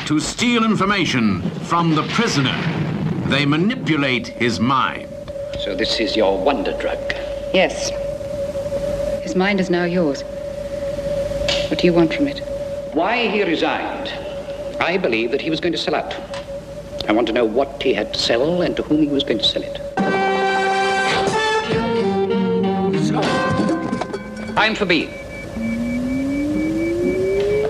to steal information from the prisoner. They manipulate his mind. So this is your wonder drug? Yes. His mind is now yours. What do you want from it? Why he resigned. I believe that he was going to sell out. I want to know what he had to sell and to whom he was going to sell it. Time for B.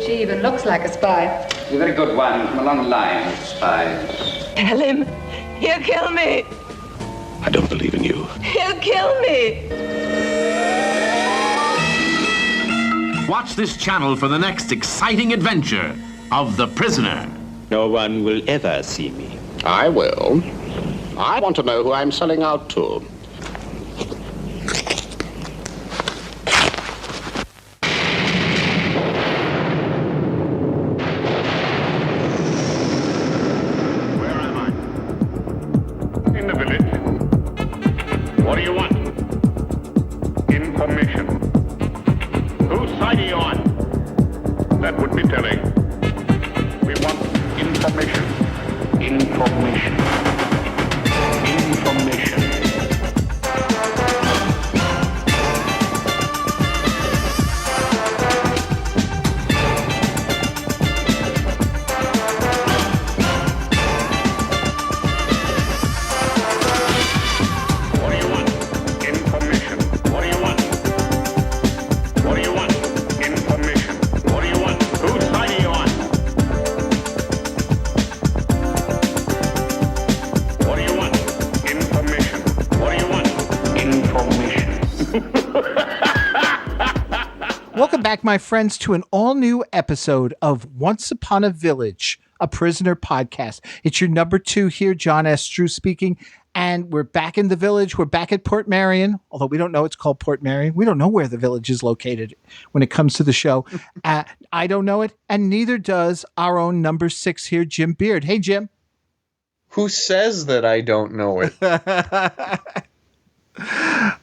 She even looks like a spy. He's a very good one from a long line of spies. Tell him. He'll kill me. I don't believe in you. He'll kill me. Watch this channel for the next exciting adventure of the prisoner. No one will ever see me. I will. I want to know who I'm selling out to. Where am I? In the village. What do you want? Information. Whose side are you on? That would be telling. We want information. Information. Information. What do you want? Information. What do you want? What do you want? Information. What do you want? Whose side are you on? What do you want? Information. What do you want? Information. Welcome back, my friends, to an all-new episode of Once Upon a Village, a prisoner podcast. It's your number 2 here, John S. Drew speaking, and we're back in the village. We're back at Port Marion, although we don't know it's called Port Marion. We don't know where the village is located when it comes to the show. I don't know it, and neither does our own number 6 here, Jim Beard. Hey, Jim. Who says that I don't know it?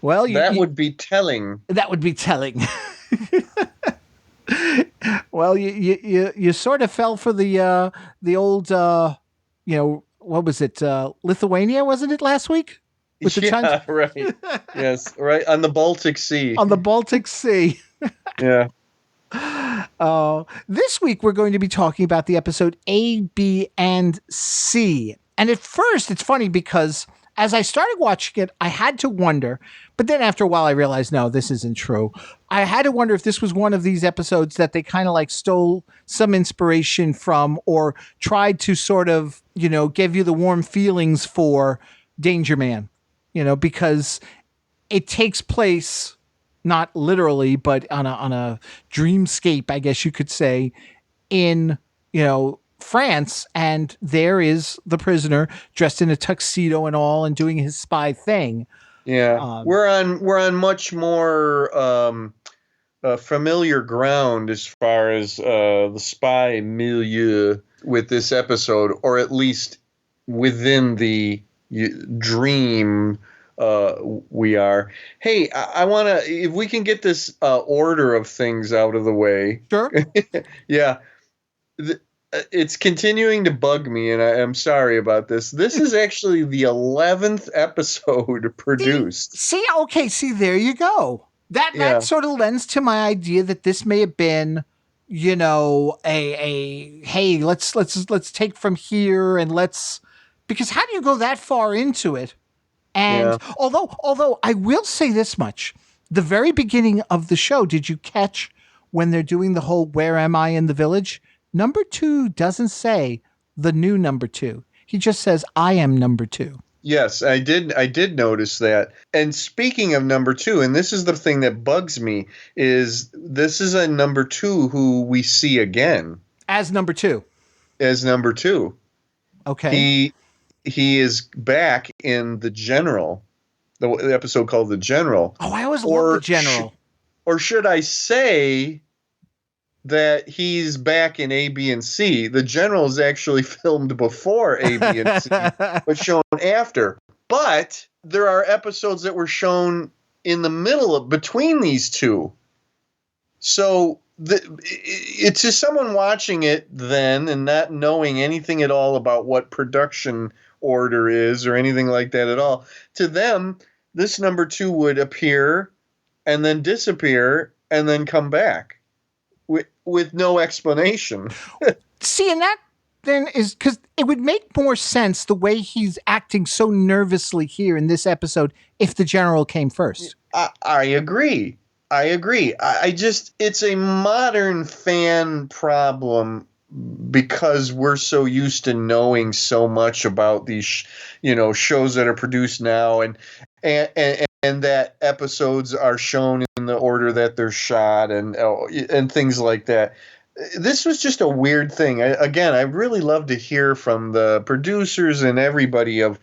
Well, that would be telling. That would be telling. Well, you sort of fell for the old what was it, Lithuania, wasn't it, last week? With the yeah, right. Yes, right on the Baltic Sea. On the Baltic Sea. Yeah. This week we're going to be talking about the episode A, B, and C. And at first, it's funny because as I started watching it, I had to wonder, but then after a while I realized, no, this isn't true. I had to wonder if this was one of these episodes that they kind of like stole some inspiration from or tried to sort of, give you the warm feelings for Danger Man, because it takes place not literally, but on a dreamscape, I guess you could say, in, France, and there is the prisoner dressed in a tuxedo and all and doing his spy thing. Yeah. We're on much more familiar ground as far as the spy milieu with this episode, or at least within the dream we are. Hey, I want to, if we can get this order of things out of the way. Sure. Yeah. It's continuing to bug me, and I'm sorry about this. This is actually the 11th episode produced. See, there you go. That sort of lends to my idea that this may have been, a hey, let's take from here and because how do you go that far into it? And although I will say this much, the very beginning of the show, did you catch when they're doing the whole "Where am I in the village"? Number 2 doesn't say the new number 2. He just says, I am number 2. Yes, I did notice that. And speaking of number 2, and this is the thing that bugs me, is this is a number 2 who we see again. As number 2. As number 2. Okay. He is back in The General, the episode called The General. Oh, I always love The General. Or should I say that he's back in A, B, and C. The General is actually filmed before A, B, and C, but shown after. But there are episodes that were shown in the middle between these two. So it's just someone watching it then and not knowing anything at all about what production order is or anything like that at all. To them, this number 2 would appear and then disappear and then come back with no explanation. See, and that then is because it would make more sense the way he's acting so nervously here in this episode if the general came first. I agree. I just, it's a modern fan problem because we're so used to knowing so much about these, shows that are produced now and that episodes are shown in the order that they're shot and things like that. This was just a weird thing. I really love to hear from the producers and everybody of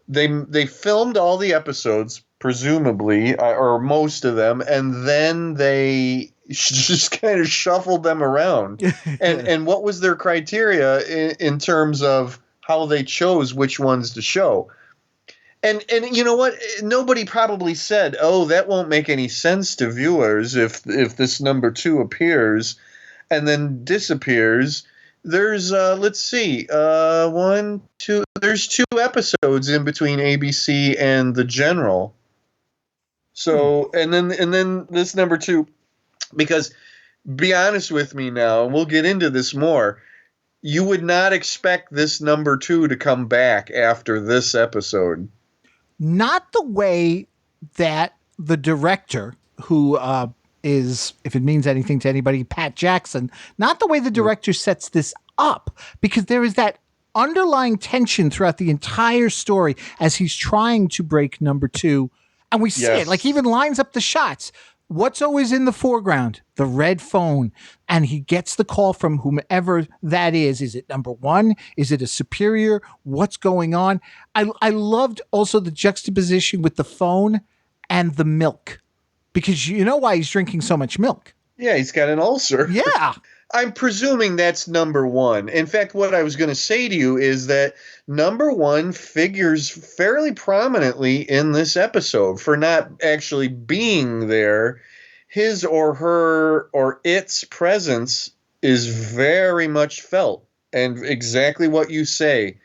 they filmed all the episodes, presumably, or most of them, and then they just kind of shuffled them around. and what was their criteria in terms of how they chose which ones to show? And you know what? Nobody probably said, "Oh, that won't make any sense to viewers if this number 2 appears and then disappears." There's let's see, 1, 2. There's 2 episodes in between ABC and the General. So and then this number 2, because be honest with me now, and we'll get into this more. You would not expect this number 2 to come back after this episode. Not the way that the director, who is, if it means anything to anybody, Pat Jackson, not the way the director sets this up, because there is that underlying tension throughout the entire story as he's trying to break number 2. And we see it, like he even lines up the shots. What's always in the foreground? The red phone. And he gets the call from whomever that is. Is it number 1? Is it a superior? What's going on? I loved also the juxtaposition with the phone and the milk. Because you know why he's drinking so much milk. Yeah, he's got an ulcer. Yeah. I'm presuming that's number 1. In fact, what I was going to say to you is that number 1 figures fairly prominently in this episode for not actually being there. His or her or its presence is very much felt, and exactly what you say.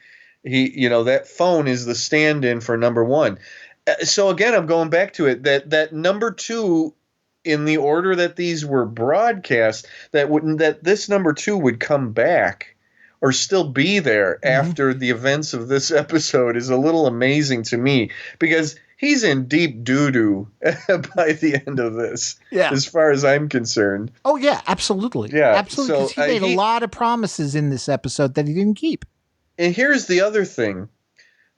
That phone is the stand-in for number 1. So again, I'm going back to it that number 2, in the order that these were broadcast, that this number 2 would come back or still be there after the events of this episode is a little amazing to me, because he's in deep doo-doo by the end of this, as far as I'm concerned. Oh, yeah, absolutely. Yeah, absolutely, because he made a lot of promises in this episode that he didn't keep. And here's the other thing.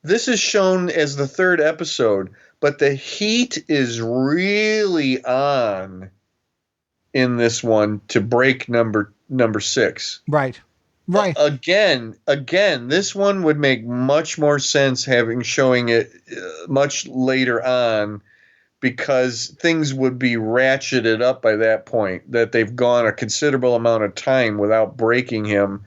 This is shown as the 3rd episode, but the heat is really on in this one to break number 6. Right. Again, this one would make much more sense showing it much later on, because things would be ratcheted up by that point, that they've gone a considerable amount of time without breaking him.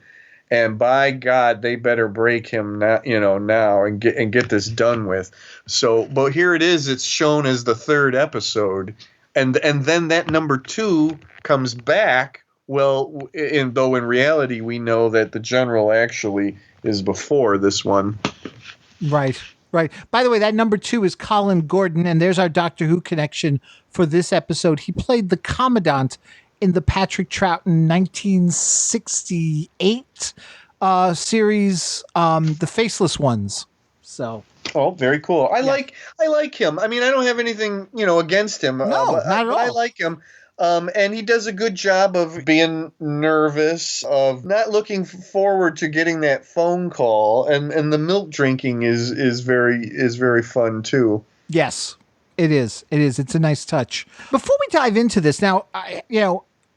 And by God, they better break him now, and get this done with. So, but here it is. It's shown as the 3rd episode, and then that number 2 comes back. Well, though in reality we know that the General actually is before this one. Right. By the way, that number 2 is Colin Gordon, and there's our Doctor Who connection for this episode. He played the Commandant in the Patrick Troughton 1968 series, The Faceless Ones. So. Oh, very cool. I like him. I mean, I don't have anything, against him. No, not at all. I like him. And he does a good job of being nervous, of not looking forward to getting that phone call, and the milk drinking is very fun too. Yes. It is. It's a nice touch. Before we dive into this, now, I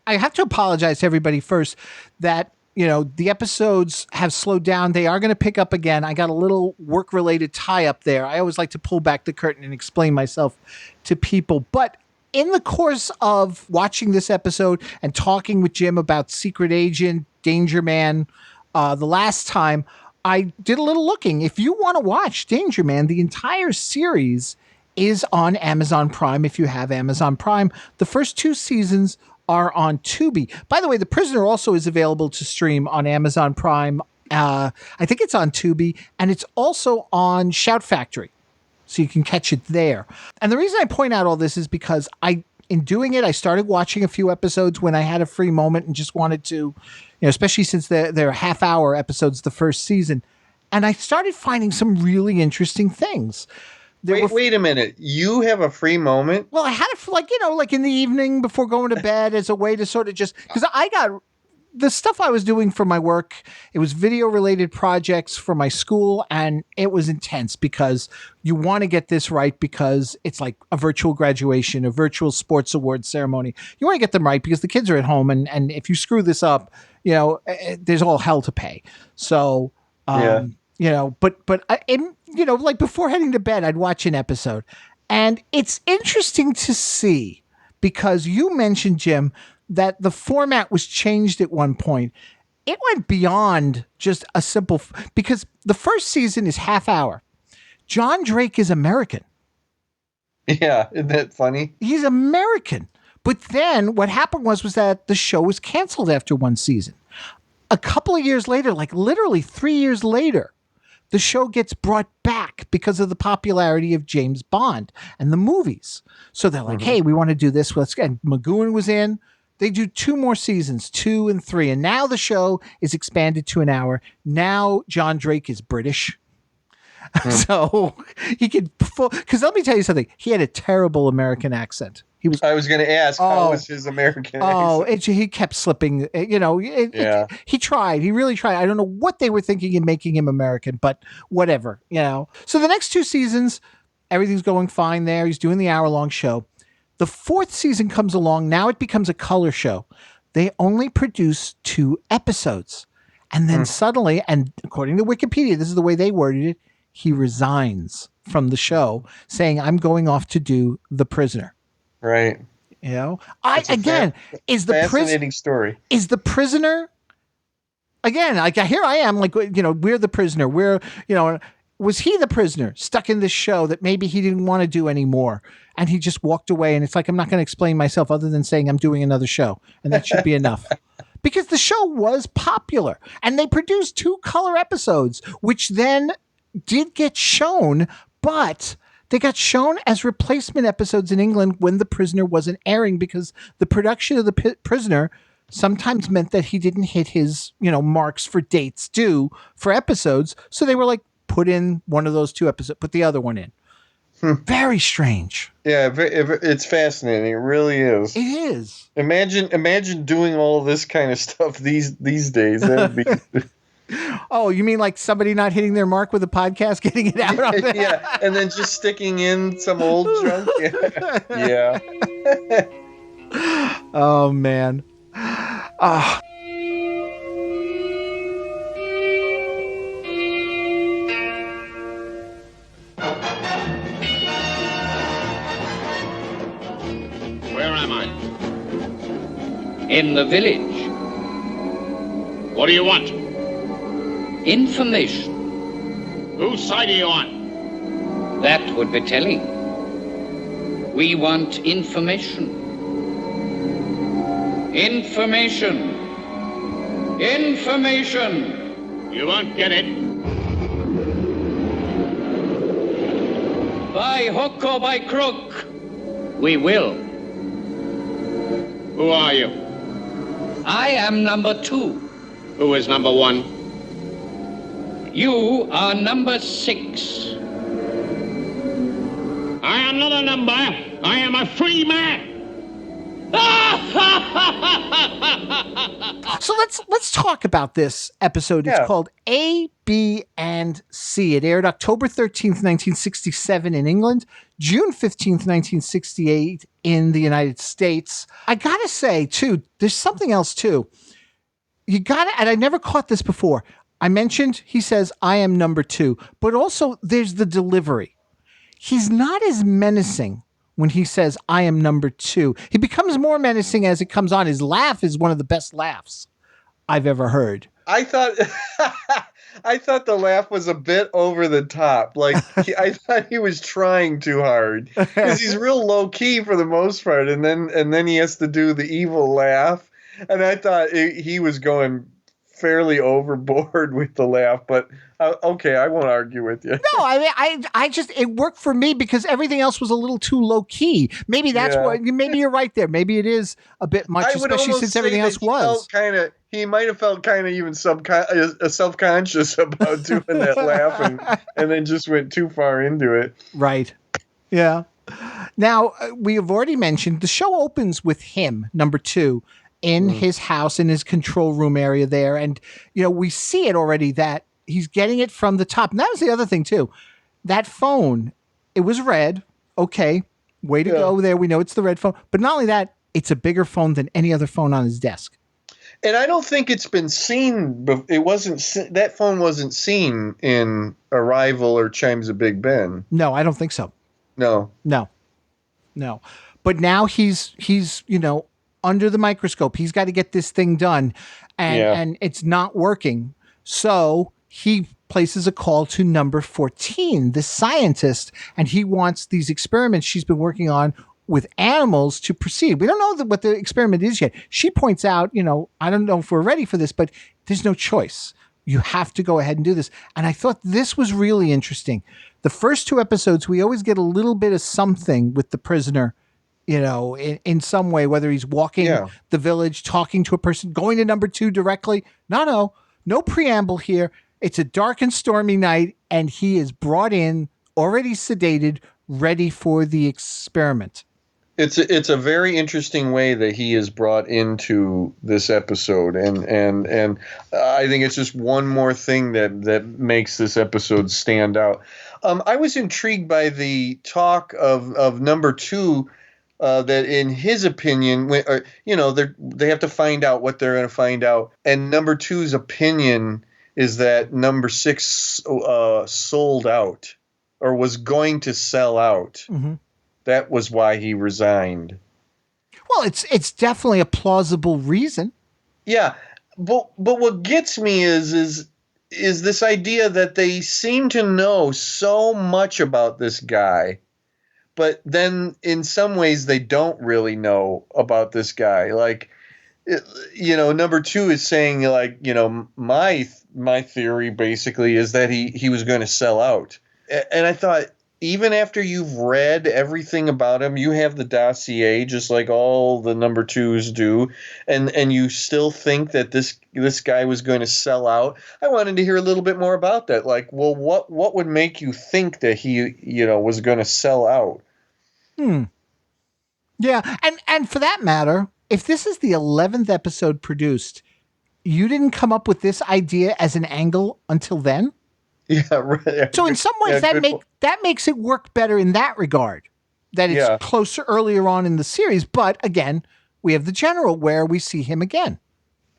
have to apologize to everybody first that, the episodes have slowed down. They are going to pick up again. I got a little work-related tie-up there. I always like to pull back the curtain and explain myself to people. But in the course of watching this episode and talking with Jim about Secret Agent, Danger Man, the last time, I did a little looking. If you want to watch Danger Man, the entire series is on Amazon Prime if you have Amazon Prime. The first 2 seasons are on Tubi. By the way, The Prisoner also is available to stream on Amazon Prime. I think it's on Tubi, and it's also on Shout Factory, so you can catch it there. And the reason I point out all this is because in doing it, I started watching a few episodes when I had a free moment and just wanted to, especially since they're half-hour episodes the first season, and I started finding some really interesting things. Wait a minute. You have a free moment? Well, I had it for like in the evening before going to bed as a way to sort of just, because I got the stuff I was doing for my work. It was video related projects for my school, and it was intense because you want to get this right because it's like a virtual graduation, a virtual sports awards ceremony. You want to get them right because the kids are at home, and if you screw this up, there's all hell to pay. So, but like before heading to bed, I'd watch an episode, and it's interesting to see because you mentioned, Jim, that the format was changed at one point. It went beyond just a simple, because the first season is half hour. John Drake is American. Yeah. Isn't that funny? He's American. But then what happened was that the show was canceled after one season. A couple of years later, like literally 3 years later, the show gets brought back because of the popularity of James Bond and the movies. So they're like, hey, we want to do this. And McGowan was in. They do 2 more seasons, 2 and 3. And now the show is expanded to an hour. Now John Drake is British. So he could, because let me tell you something. He had a terrible American accent. I was going to ask, how was his American accent? He kept slipping. He tried. He really tried. I don't know what they were thinking in making him American, but whatever, So the next 2 seasons, everything's going fine there. He's doing the hour-long show. The 4th season comes along. Now it becomes a color show. They only produce 2 episodes. And then suddenly, and according to Wikipedia, this is the way they worded it, he resigns from the show saying, I'm going off to do The Prisoner. Right. Is the fascinating story. Is The Prisoner, again, like here I am, like, we're the prisoner. Was he the prisoner stuck in this show that maybe he didn't want to do anymore? And he just walked away. And it's like, I'm not going to explain myself other than saying I'm doing another show. And that should be enough. Because the show was popular. And they produced 2 color episodes, which then did get shown, but they got shown as replacement episodes in England when The Prisoner wasn't airing, because the production of The Prisoner sometimes meant that he didn't hit his, marks for dates due for episodes. So they were like, put in one of those 2 episodes, put the other one in. Very strange. Yeah, it's fascinating. It really is. It is. Imagine doing all this kind of stuff these days. That would be. Oh, you mean like somebody not hitting their mark with a podcast, getting it out on that? Yeah, and then just sticking in some old junk. Yeah. Oh, man. Where am I? In the village. What do you want? Information. Whose side are you on? That would be telling. We want information. Information. Information. You won't get it. By hook or by crook, we will. Who are you? I am number 2. Who is number 1? You are number 6. I am not a number. I am a free man. So let's talk about this episode. It's called A, B, and C. It aired October 13th, 1967 in England, June 15th, 1968 in the United States. I gotta say, too, there's something else, too. And I never caught this before. I mentioned he says, I am number 2, but also there's the delivery. He's not as menacing when he says, I am number 2. He becomes more menacing as it comes on. His laugh is one of the best laughs I've ever heard. I thought I thought the laugh was a bit over the top. Like I thought he was trying too hard because he's real low key for the most part, and then he has to do the evil laugh, and I thought he was going fairly overboard with the laugh. But okay, I won't argue with you. No, I mean, I just, it worked for me because everything else was a little too low key. Maybe that's what. Maybe you're right there. Maybe it is a bit much, especially since everything else was. He might have felt kind of even self-conscious about doing that laugh, and then just went too far into it. Right. Yeah. Now, we have already mentioned the show opens with him, number 2, in his house, in his control room area there. And, we see it already that he's getting it from the top. And that was the other thing, too. That phone, it was red. Okay. Way to go there. We know it's the red phone. But not only that, it's a bigger phone than any other phone on his desk. And I don't think it's been seen. It wasn't. That phone wasn't seen in Arrival or Chimes of Big Ben. No, I don't think so. No. But now he's under the microscope. He's got to get this thing done, and it's not working. So he places a call to number 14, the scientist, and he wants these experiments she's been working on with animals to proceed. We don't know what the experiment is yet. She points out, I don't know if we're ready for this, but there's no choice. You have to go ahead and do this. And I thought this was really interesting. The first 2 episodes, we always get a little bit of something with the prisoner, in some way, whether he's walking the village, talking to a person, going to number 2 directly. No preamble here. It's a dark and stormy night, and he is brought in, already sedated, ready for the experiment. It's a very interesting way that he is brought into this episode, and I think it's just one more thing that makes this episode stand out. I was intrigued by the talk of number 2, that in his opinion, they have to find out what they're going to find out, and number 2's opinion is that number 6 sold out or was going to sell out. Mm-hmm. That was why he resigned. Well, it's definitely a plausible reason. Yeah, but what gets me is this idea that they seem to know so much about this guy, but then in some ways they don't really know about this guy. Like, number 2 is saying, like, my theory basically is that he was going to sell out, and I thought, even after you've read everything about him, you have the dossier just like all the number 2s do, and you still think that this guy was going to sell out. I wanted to hear a little bit more about that. Like, well, what would make you think that he, was going to sell out? Yeah, and for that matter, if this is the 11th episode produced, you didn't come up with this idea as an angle until then? Yeah, right. So in some ways, that makes it work better in that regard, that it's closer earlier on in the series. But again, we have the general where we see him again.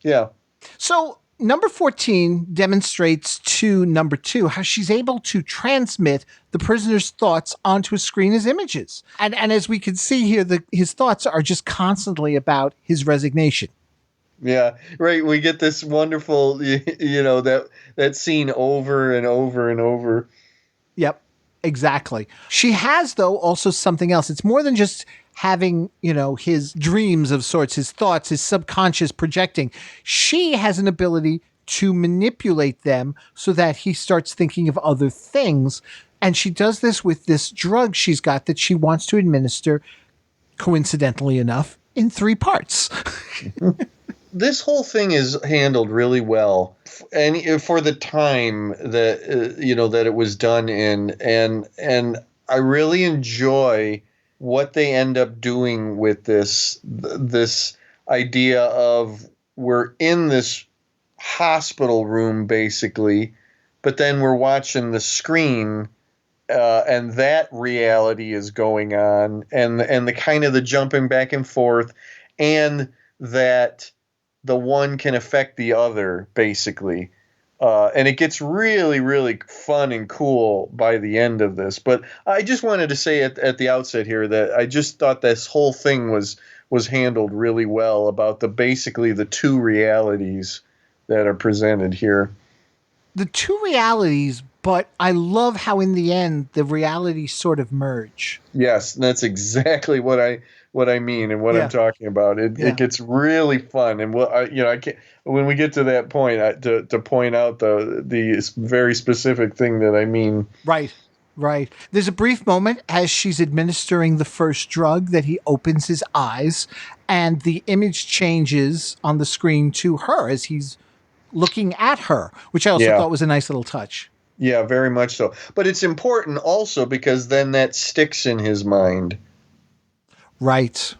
Yeah. So number 14 demonstrates to number 2 how she's able to transmit the prisoner's thoughts onto a screen as images. And as we can see here, his thoughts are just constantly about his resignation. Yeah, right. We get this wonderful, that scene over and over and over. Yep, exactly. She has, though, also something else. It's more than just having, his dreams of sorts, his thoughts, his subconscious projecting. She has an ability to manipulate them so that he starts thinking of other things. And she does this with this drug she's got that she wants to administer, coincidentally enough, in 3 parts. This whole thing is handled really well, and for the time that that it was done in, and I really enjoy what they end up doing with this idea of we're in this hospital room basically, but then we're watching the screen, and that reality is going on, and the kind of the jumping back and forth, and that the one can affect the other, basically. And it gets really, really fun and cool by the end of this. But I just wanted to say at the outset here that I just thought this whole thing was handled really well about basically the 2 realities that are presented here. The two realities, but I love how in the end the realities sort of merge. Yes, that's exactly what I mean and what Yeah. I'm talking about. It gets really fun, and I can't when we get to that point to point out the very specific thing that I mean. Right. There's a brief moment as she's administering the first drug that he opens his eyes, and the image changes on the screen to her as he's looking at her, which I also Yeah. thought was a nice little touch. Yeah, very much so. But it's important also because then that sticks in his mind. Right.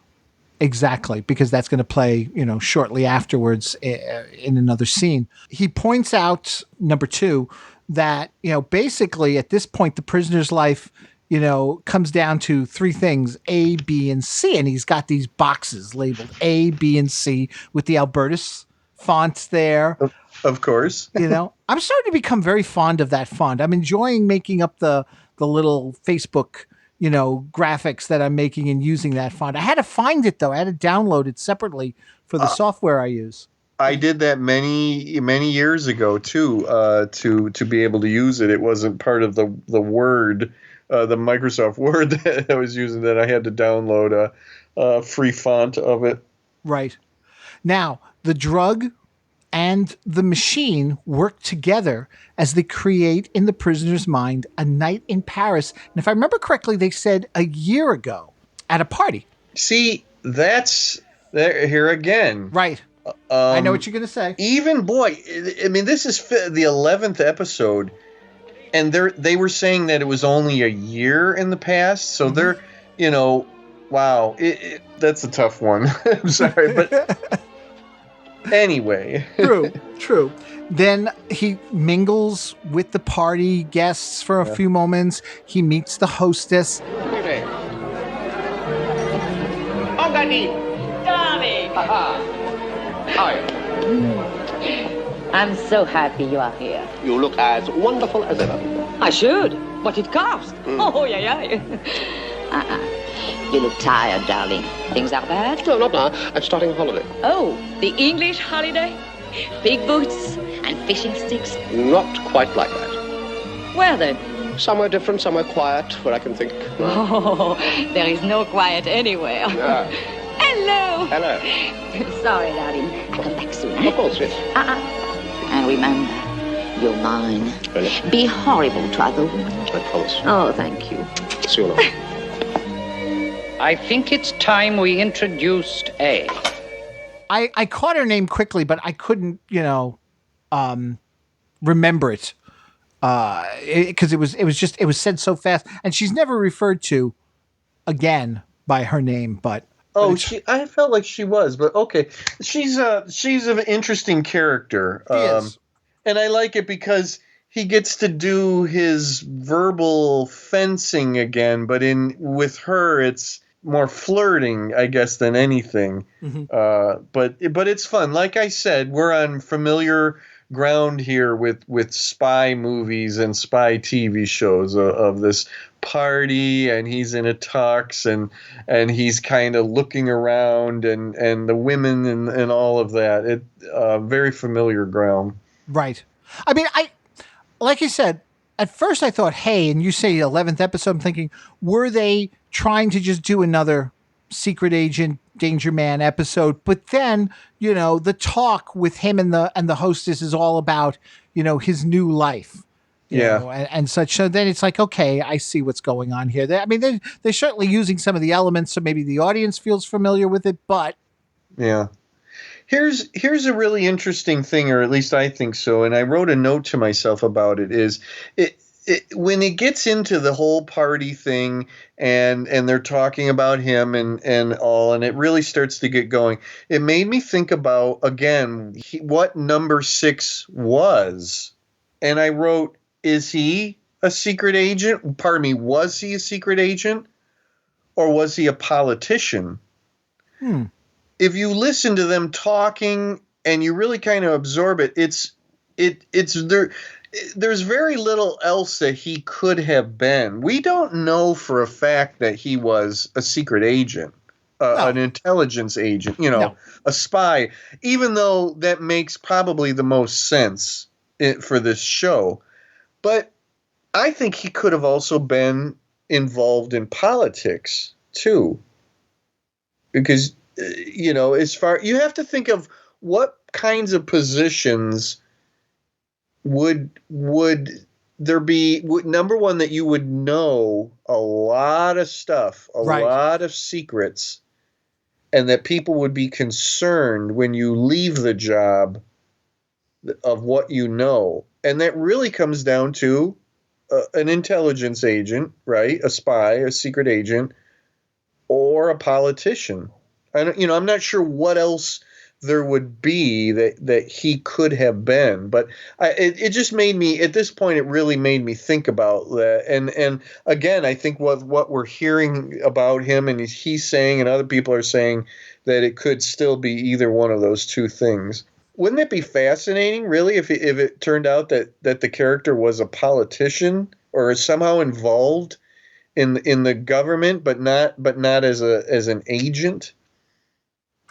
Exactly, because that's going to play, shortly afterwards in another scene. He points out, number 2, that, basically at this point, the prisoner's life, comes down to 3 things, A, B, and C. And he's got these boxes labeled A, B, and C with the Albertus fonts there. Of course. I'm starting to become very fond of that font. I'm enjoying making up the little Facebook graphics that I'm making and using that font. I had to find it though. I had to download it separately for the software I use. I did that many years ago too. To be able to use it, it wasn't part of the Word, the Microsoft Word that I was using. That I had to download a free font of it. Right. Now the drug and the machine work together as they create in the prisoner's mind a night in Paris. And if I remember correctly, they said a year ago at a party. See, that's there here again. Right. I know what you're going to say. Even, boy, I mean, this is the 11th episode, and they were saying that it was only a year in the past. So they're, wow, that's a tough one. I'm sorry, but... Anyway. True. Then he mingles with the party guests for a few moments. He meets the hostess. Darling. Hi. I'm so happy you are here. You look as wonderful as ever. I should, but it costs. Oh, yeah. You look tired, darling. Things are bad? No, not now. I'm starting a holiday. Oh, the English holiday? Big boots and fishing sticks? Not quite like that. Where then? Somewhere different, somewhere quiet, where I can think. Oh, there is no quiet anywhere. Yeah. Hello. Hello. Sorry, darling. I'll come back soon. Of course, yes. And remember, you're mine. Really? Be horrible to other women. I promise. Oh, thank you. See you later. I think it's time we introduced A. I caught her name quickly, but I couldn't, remember it. Because it was said so fast, and she's never referred to again by her name. But I felt like she was, but okay, she's an interesting character. She is. And I like it because he gets to do his verbal fencing again, but with her, it's more flirting, I guess, than anything. But it's fun. Like I said, we're on familiar ground here with spy movies and spy TV shows of this party, and he's in a tux and he's kind of looking around and the women and all of that. It very familiar ground. Right. I mean, like you said, at first I thought, hey, and you say 11th episode, I'm thinking, were they trying to just do another Secret Agent Danger Man episode? But then, the talk with him and the hostess is all about, his new life. You know, and such. So then it's like, okay, I see what's going on here. They're certainly using some of the elements, so maybe the audience feels familiar with it, but yeah. Here's a really interesting thing, or at least I think so, and I wrote a note to myself about it, is when it gets into the whole party thing and they're talking about him and all, and it really starts to get going, it made me think about, again, what number 6 was. And I wrote, is he a secret agent? Pardon me, was he a secret agent? Or was he a politician? If you listen to them talking and you really kind of absorb it, it's there. There's very little else that he could have been. We don't know for a fact that he was a secret agent. an intelligence agent, a spy, even though that makes probably the most sense for this show. But I think he could have also been involved in politics too. Because, you have to think of what kinds of positions would there be, number one, that you would know a lot of stuff, a lot of secrets, and that people would be concerned when you leave the job of what you know. And that really comes down to an intelligence agent, right? A spy, a secret agent, or a politician. I'm not sure what else there would be that he could have been, but it just made me, at this point, it really made me think about that. And again, I think what we're hearing about him, and he's saying, and other people are saying, that it could still be either one of those two things. Wouldn't it be fascinating, really, if it turned out that the character was a politician or somehow involved in the government, but not as an agent?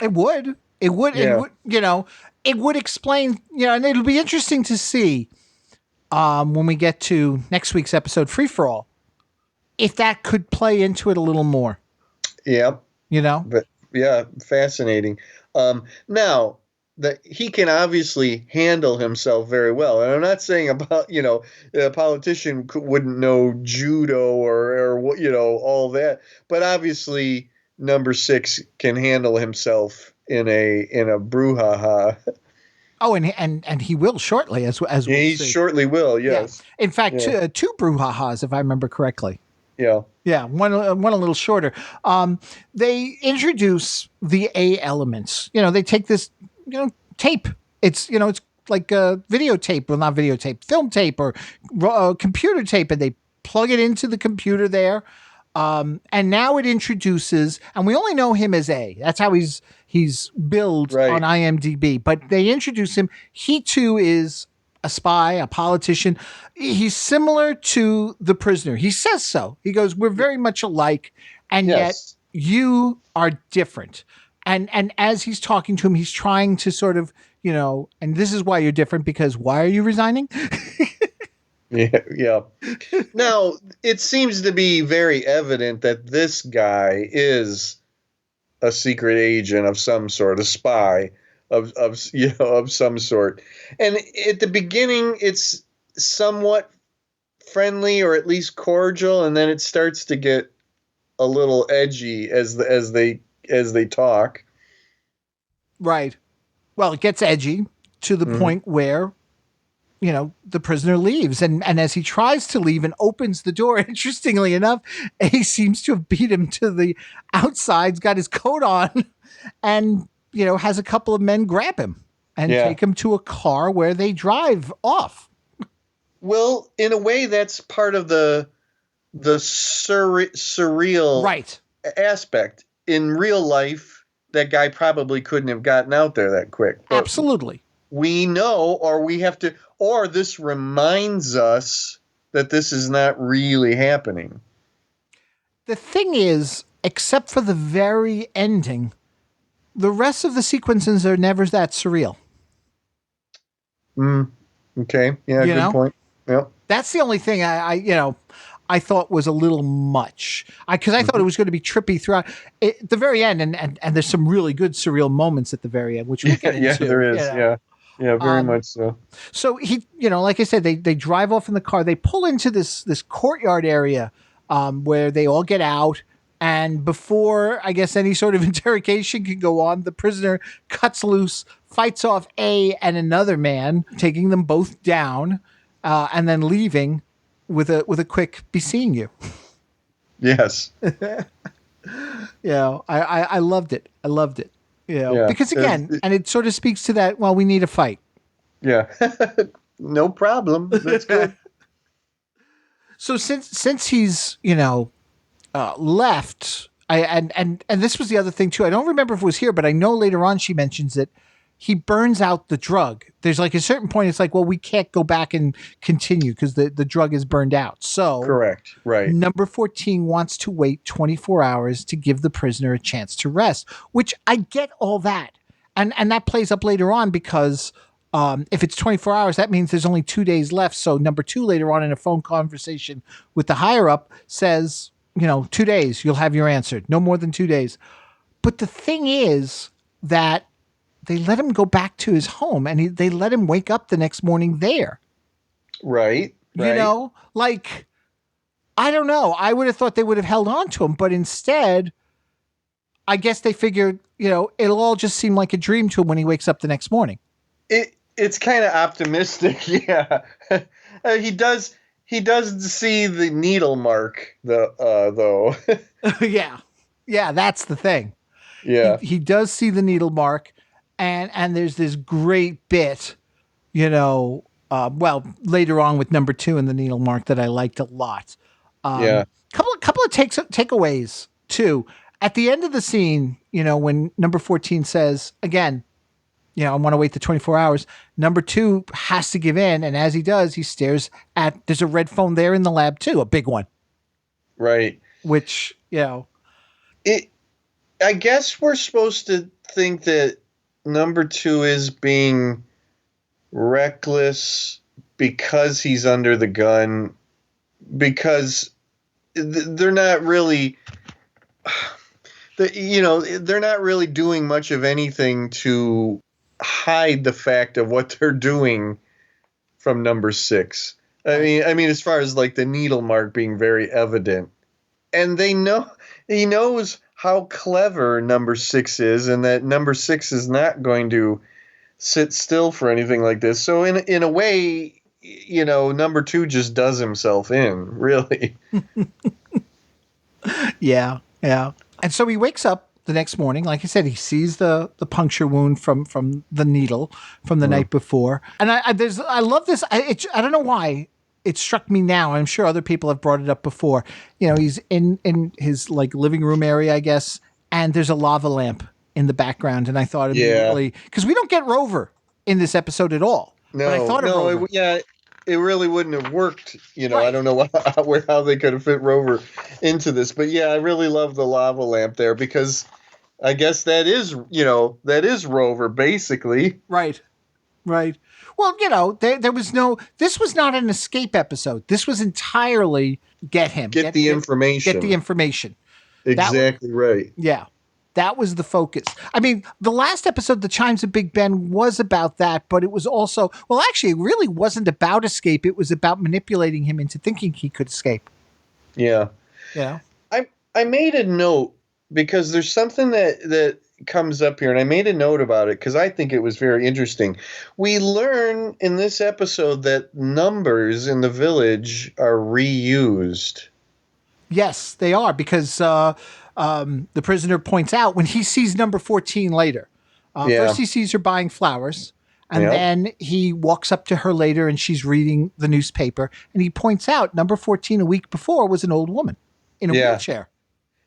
It would. It would. Yeah. It would explain. And it'll be interesting to see when we get to next week's episode, Free for All, if that could play into it a little more. Yeah. But yeah, fascinating. Now, that he can obviously handle himself very well. And I'm not saying about, a politician wouldn't know judo or all that, but obviously number 6 can handle himself in a brouhaha. Oh, and he will shortly, as we'll he see. shortly will, yes. Yeah. In fact, two brouhahas, if I remember correctly. Yeah. Yeah, one a little shorter. They introduce the A elements. They take this, tape. It's like videotape, well, not videotape, film tape or computer tape, and they plug it into the computer there. And now it introduces, and we only know him as A. That's how he's billed on IMDb. But they introduce him. He too is a spy, a politician. He's similar to the prisoner. He says so. He goes, "We're very much alike, and yet you are different." And as he's talking to him, he's trying to sort of, and this is why you're different, because why are you resigning? Yeah. Now, it seems to be very evident that this guy is a secret agent of some sort, a spy of some sort. And at the beginning, it's somewhat friendly or at least cordial, and then it starts to get a little edgy as they talk. Right. Well, it gets edgy to the point where, the prisoner leaves. And as he tries to leave and opens the door, interestingly enough, A seems to have beat him to the outside, got his coat on, and, has a couple of men grab him and take him to a car where they drive off. Well, in a way, that's part of the surreal aspect. In real life, that guy probably couldn't have gotten out there that quick. But absolutely. We know, or we have to, or this reminds us that this is not really happening. The thing is, except for the very ending, the rest of the sequences are never that surreal. Okay. Yeah, good point. Yep. That's the only thing I thought was a little much. Because I thought it was going to be trippy throughout. At the very end, and there's some really good surreal moments at the very end, which we'll get into. Yeah, there is. Yeah, very much so. So he, like I said, they drive off in the car. They pull into this courtyard area where they all get out. And before, I guess, any sort of interrogation can go on, the prisoner cuts loose, fights off A and another man, taking them both down, and then leaving with a quick "be seeing you." Yes. I loved it. I loved it. Because again, and it sort of speaks to that. Well, we need a fight. Yeah. No problem. That's good. So since he's left, and this was the other thing too. I don't remember if it was here, but I know later on she mentions it. he burns out the drug. There's like a certain point, it's like, well, we can't go back and continue because the drug is burned out. So Correct. Right. number 14 wants to wait 24 hours to give the prisoner a chance to rest, which I get all that. And that plays up later on because if it's 24 hours, that means there's only 2 days left. So number 2 later on in a phone conversation with the higher up says, 2 days, you'll have your answer. No more than 2 days. But the thing is that they let him go back to his home and they let him wake up the next morning there. Right. I don't know. I would have thought they would have held on to him, but instead, I guess they figured, it'll all just seem like a dream to him when he wakes up the next morning. It's kind of optimistic. Yeah. He does see the needle mark though. Yeah. Yeah. That's the thing. Yeah. He does see the needle mark. And there's this great bit, later on with number 2 and the needle mark that I liked a lot. Couple of takeaways too. At the end of the scene, when number 14 says again, I want to wait the 24 hours. Number 2 has to give in, and as he does, he stares at. There's a red phone there in the lab too, a big one. Right. Which I guess we're supposed to think that number 2 is being reckless because he's under the gun, because they're not really, they're not really doing much of anything to hide the fact of what they're doing from number 6. I mean, as far as like the needle mark being very evident, and he knows how clever number 6 is, and that number 6 is not going to sit still for anything like this. So in a way, number 2 just does himself in, really. Yeah. And so he wakes up the next morning. Like I said, he sees the puncture wound from the needle from the night before. And I love this. I don't know why it struck me now. I'm sure other people have brought it up before. He's in his like living room area, I guess, and there's a lava lamp in the background. And I thought immediately, because we don't get Rover in this episode at all. No, but I thought of Rover. It really wouldn't have worked. Right. I don't know how they could have fit Rover into this, but yeah, I really love the lava lamp there because I guess that is Rover basically. Right. Well, there was this was not an escape episode. This was entirely get the information. Get the information. Exactly right. Yeah. That was the focus. I mean, the last episode, The Chimes of Big Ben, was about that, but it was also, it really wasn't about escape. It was about manipulating him into thinking he could escape. Yeah. Yeah. I made a note because there's something that comes up here, and I made a note about it because I think it was very interesting. We learn in this episode that numbers in the village are reused. Yes, they are, because the prisoner points out when he sees number 14 later. First he sees her buying flowers, and then he walks up to her later and she's reading the newspaper, and he points out number 14 a week before was an old woman in a wheelchair.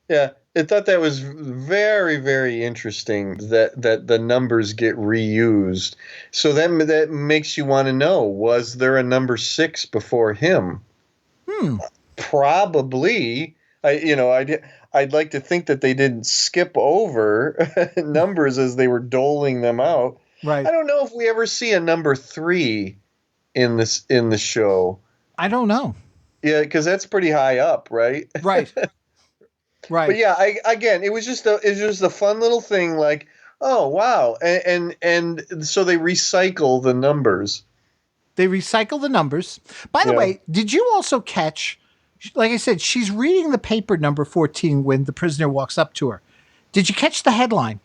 Yeah, I thought that was very, very interesting that the numbers get reused. So that makes you want to know, was there a number 6 before him? Probably. I'd like to think that they didn't skip over numbers as they were doling them out. Right. I don't know if we ever see a number 3 in the show. I don't know. Yeah, because that's pretty high up, right? Right. Right. But yeah, it was just a fun little thing. Like, oh wow, and so they recycle the numbers. They recycle the numbers. By the way, did you also catch? Like I said, she's reading the paper number 14 when the prisoner walks up to her. Did you catch the headline?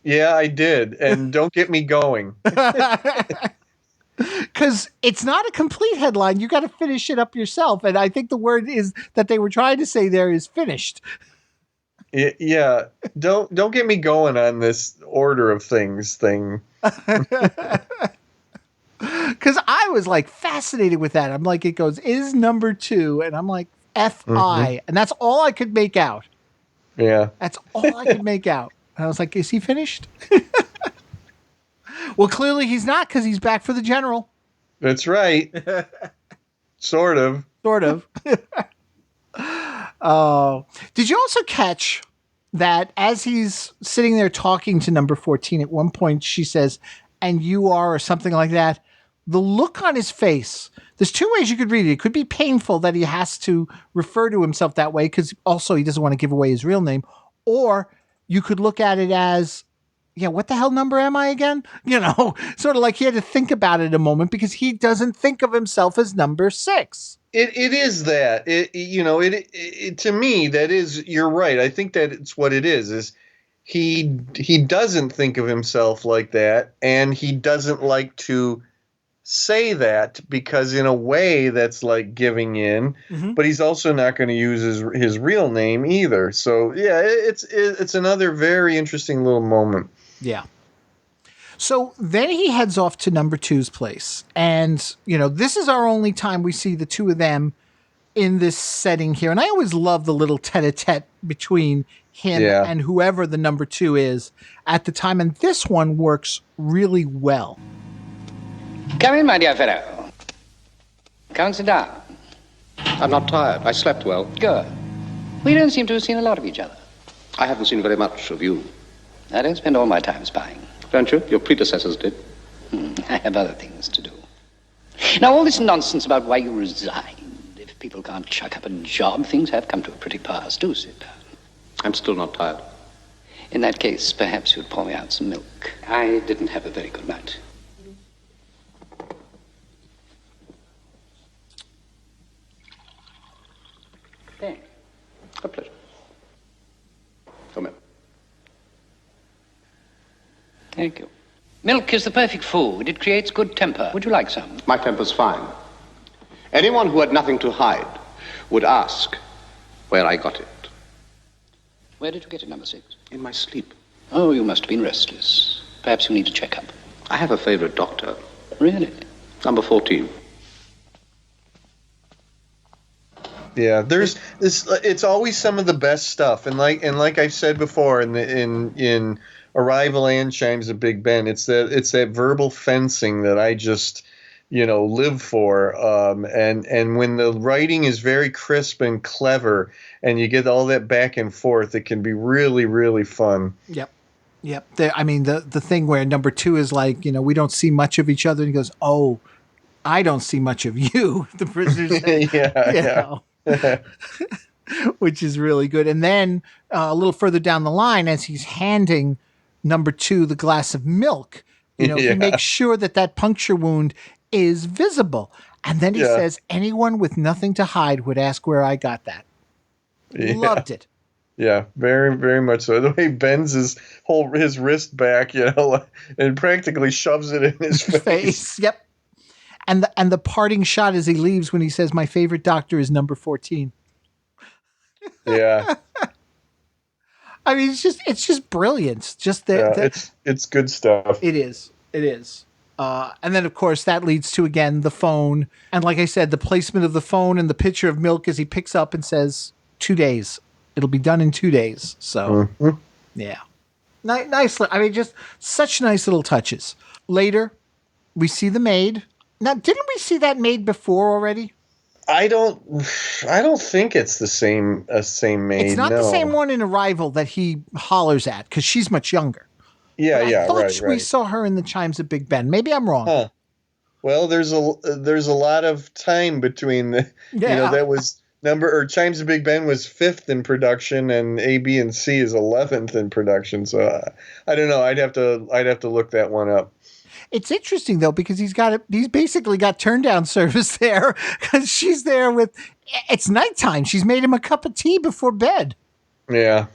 Yeah, I did. And don't get me going. Because it's not a complete headline. You got to finish it up yourself. And I think the word is that they were trying to say there is finished. Yeah. Don't get me going on this order of things thing. Because I was like fascinated with that. I'm like, it goes, is number 2. And I'm like, F-I. And that's all I could make out. Yeah. That's all I could make out. And I was like, is he finished? Well, clearly he's not because he's back for the general. That's right. Sort of. Sort of. Oh. Did you also catch that as he's sitting there talking to number 14, at one point she says, "And you are," or something like that? The look on his face, there's two ways you could read it. It could be painful that he has to refer to himself that way because also he doesn't want to give away his real name. Or you could look at it as, yeah, what the hell number am I again? Sort of like he had to think about it a moment because he doesn't think of himself as number 6. It is that. To me, that is, you're right. I think that it's what it is he doesn't think of himself like that, and he doesn't like to say that because in a way that's like giving in, but he's also not going to use his real name either. So yeah, it's another very interesting little moment. Yeah. So then he heads off to number 2's place. And, this is our only time we see the two of them in this setting here. And I always love the little tete-a-tete between him and whoever the number 2 is at the time. And this one works really well. Come in, my dear fellow. Come and sit down. I'm not tired. I slept well. Good. We don't seem to have seen a lot of each other. I haven't seen very much of you. I don't spend all my time spying. Don't you? Your predecessors did. I have other things to do. Now, all this nonsense about why you resigned. If people can't chuck up a job, things have come to a pretty pass. Do sit down. I'm still not tired. In that case, perhaps you'd pour me out some milk. I didn't have a very good night. Thanks. A pleasure. Come in. Thank you. Milk is the perfect food. It creates good temper. Would you like some? My temper's fine. Anyone who had nothing to hide would ask where I got it. Where did you get it, number 6? In my sleep. Oh, you must have been restless. Perhaps you need a checkup. I have a favorite doctor. Really? Number 14. Yeah, there's this. It's always some of the best stuff, and like I've said before, in Arrival and Chimes of Big Ben, it's that verbal fencing that I just live for. And when the writing is very crisp and clever, and you get all that back and forth, it can be really, really fun. Yep. The thing where number 2 is like, we don't see much of each other, and he goes, "Oh, I don't see much of you." The prisoner said, yeah. Which is really good. And then a little further down the line, as he's handing number 2 the glass of milk, he makes sure that puncture wound is visible. And then he says, "Anyone with nothing to hide would ask where I got that." Loved it. Yeah, very, very much so. The way he bends his wrist back, and practically shoves it in his face. Yep. And the parting shot as he leaves when he says, "My favorite doctor is number 14. Yeah. I mean, it's just brilliant. Just it's good stuff. It is. And then of course that leads to, again, the phone. And like I said, the placement of the phone and the picture of milk as he picks up and says, 2 days. It'll be done in 2 days. So yeah. Nice. I mean, just such nice little touches. Later, we see the maid. Now, didn't we see that maid before already? I don't think it's the same maid. It's not the same one in Arrival that he hollers at because she's much younger. Yeah, I thought right. we saw her in the Chimes of Big Ben. Maybe I'm wrong. Huh. Well, there's a lot of time between that was Chimes of Big Ben was 5th in production, and A, B, and C is 11th in production. So I don't know. I'd have to look that one up. It's interesting though because he's basically got turn down service there because she's there it's nighttime. She's made him a cup of tea before bed. Yeah.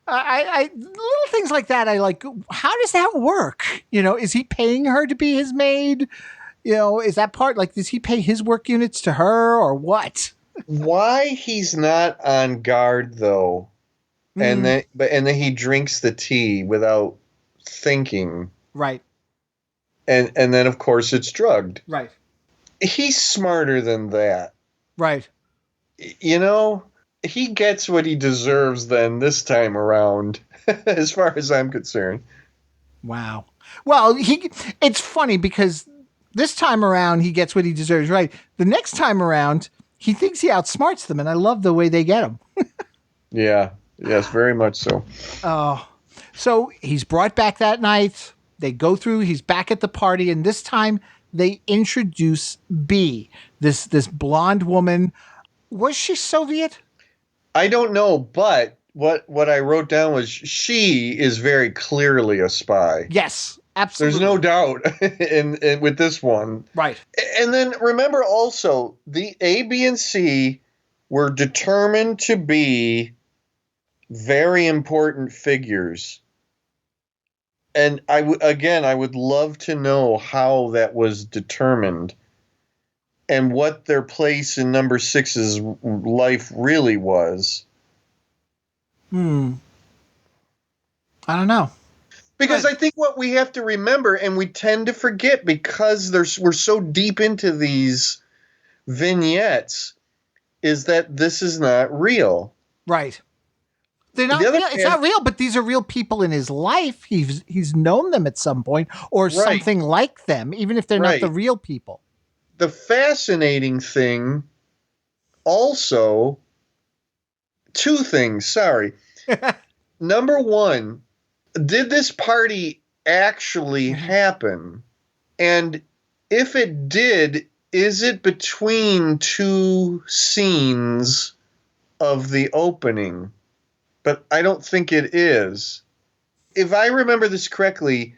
I little things like that. I like. How does that work? Is he paying her to be his maid? Is that part like? Does he pay his work units to her or what? Why he's not on guard though, and then he drinks the tea without thinking. Right. And then of course it's drugged. Right. He's smarter than that. Right. He gets what he deserves then this time around, as far as I'm concerned. Wow. Well, it's funny because this time around he gets what he deserves, right? The next time around, he thinks he outsmarts them, and I love the way they get him. Yeah. Yes, very much so. Oh. So he's brought back that night. They go through, he's back at the party, and this time they introduce B, this blonde woman. Was she Soviet? I don't know, but what I wrote down was she is very clearly a spy. Yes, absolutely. There's no doubt in with this one. Right. And then remember also, the A, B, and C were determined to be very important figures. And I would love to know how that was determined and what their place in number 6's life really was. I don't know. Because I think what we have to remember, and we tend to forget because we're so deep into these vignettes, is that this is not real. Right. They're not real. It's not real, but these are real people in his life. He's known them at some point or something like them, even if they're not the real people. The fascinating thing also, two things, sorry. Number one, did this party actually happen? And if it did, is it between two scenes of the opening? But I don't think it is. If I remember this correctly,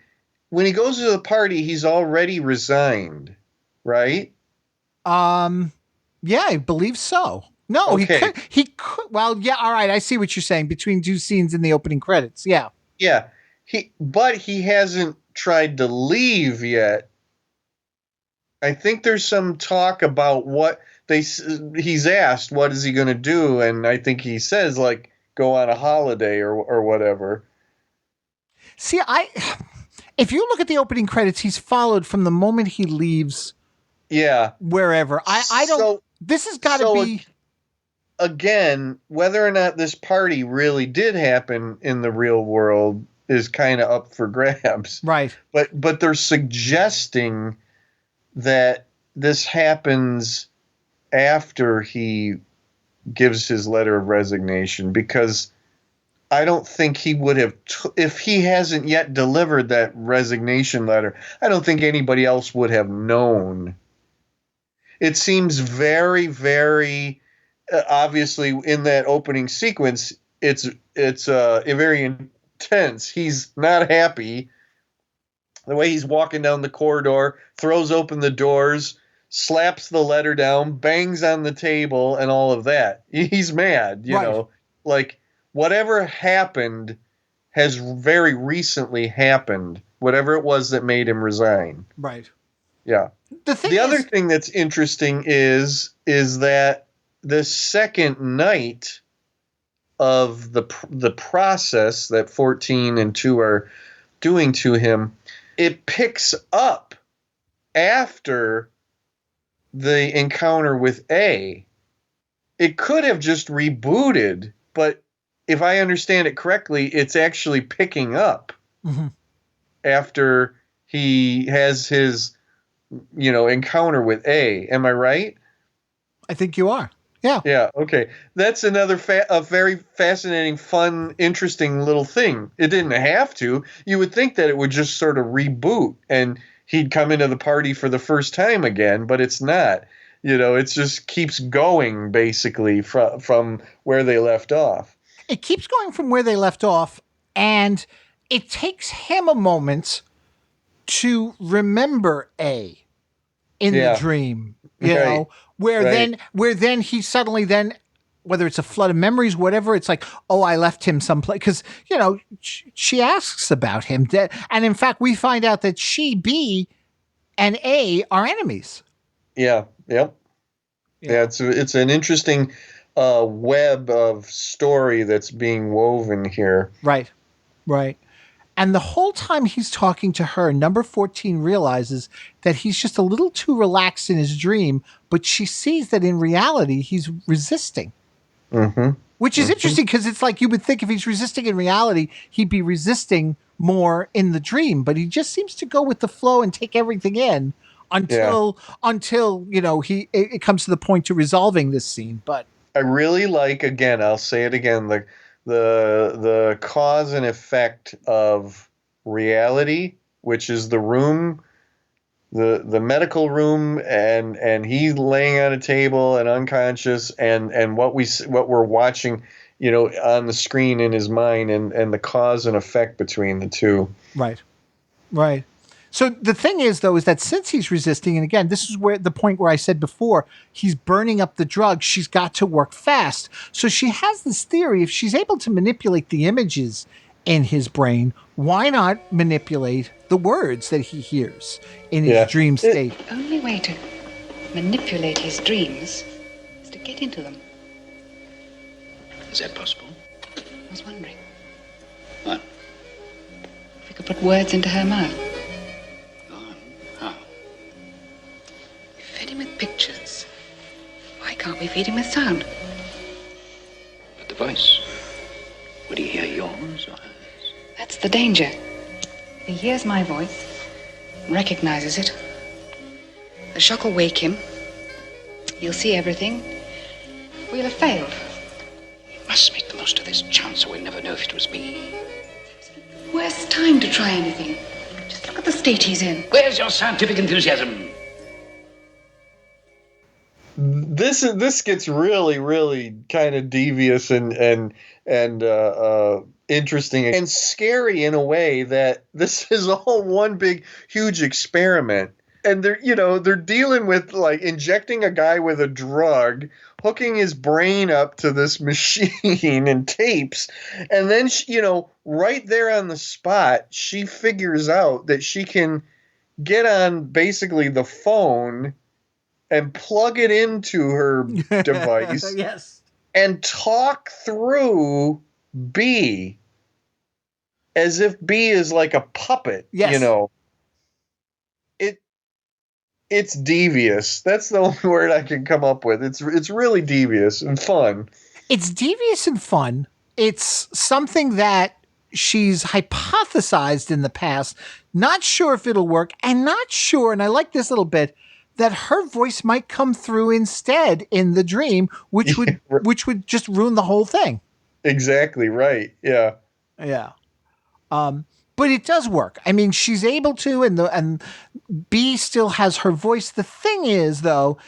when he goes to the party, he's already resigned, right? Yeah, I believe so. No, okay. he could. Well, yeah, all right. I see what you're saying between two scenes in the opening credits. Yeah. Yeah. But he hasn't tried to leave yet. I think there's some talk about what he's asked, what is he going to do? And I think he says, like, go on a holiday or whatever. See, if you look at the opening credits, he's followed from the moment he leaves. Yeah. Wherever. I don't. So, this has got to be. Again, whether or not this party really did happen in the real world is kind of up for grabs. Right. But they're suggesting that this happens after he gives his letter of resignation, because I don't think he would have, if he hasn't yet delivered that resignation letter, I don't think anybody else would have known. It seems very, very obviously in that opening sequence, it's very intense. He's not happy. The way he's walking down the corridor, throws open the doors, slaps the letter down, bangs on the table, and all of that. He's mad, you know. Like, whatever happened has very recently happened. Whatever it was that made him resign. Right. Yeah. The other thing that's interesting is that the second night of the process that 14 and 2 are doing to him, it picks up after the encounter with A. It could have just rebooted, but if I understand it correctly, it's actually picking up after he has his, encounter with A. Am I right? I think you are. Yeah. Yeah. Okay. That's another a very fascinating, fun, interesting little thing. It didn't have to. You would think that it would just sort of reboot and he'd come into the party for the first time again, but it's not. It just keeps going basically from where they left off. It keeps going from where they left off, and it takes him a moment to remember A in the dream. You know, where then he suddenly whether it's a flood of memories, whatever, it's like, oh, I left him someplace. Because, she asks about him. And in fact, we find out that she, B, and A are enemies. Yeah. Yep. Yeah. It's an interesting web of story that's being woven here. Right. Right. And the whole time he's talking to her, number 14 realizes that he's just a little too relaxed in his dream, but she sees that in reality, he's resisting. Mm-hmm. Which is interesting because it's like you would think if he's resisting in reality, he'd be resisting more in the dream, but he just seems to go with the flow and take everything in until it comes to the point to resolving this scene. But I really like, again, I'll say it again, the cause and effect of reality, which is the room, the medical room, and he's laying on a table and unconscious, and what we're watching, on the screen in his mind, and the cause and effect between the two. Right. So the thing is, though, is that since he's resisting, and again, this is where the point where I said before, he's burning up the drug, she's got to work fast. So she has this theory, if she's able to manipulate the images in his brain, why not manipulate the words that he hears in his dream state? The only way to manipulate his dreams is to get into them. Is that possible? I was wondering What? if we could put words into her mouth. How? We fed him with pictures. Why can't we feed him with sound? But the voice. Would he hear yours or hers? That's the danger. If he hears my voice, recognizes it, the shock will wake him. He'll see everything. We'll have failed. We must make the most of this chance, or we'll never know if it was me. Worst time to try anything. Just look at the state he's in. Where's your scientific enthusiasm? This gets really, really kind of devious and interesting and scary in a way that this is all one big, huge experiment. And they're dealing with like injecting a guy with a drug, hooking his brain up to this machine and tapes. And then, right there on the spot, she figures out that she can get on basically the phone and plug it into her device. Yes. And talk through B as if B is like a puppet. Yes. It's devious. That's the only word I can come up with. It's really devious and fun. It's devious and fun. It's something that she's hypothesized in the past. Not sure if it'll work, and not sure, and I like this little bit, that her voice might come through instead in the dream, which would just ruin the whole thing. Exactly right. Yeah. Yeah. But it does work. I mean, she's able to, and B still has her voice. The thing is, though,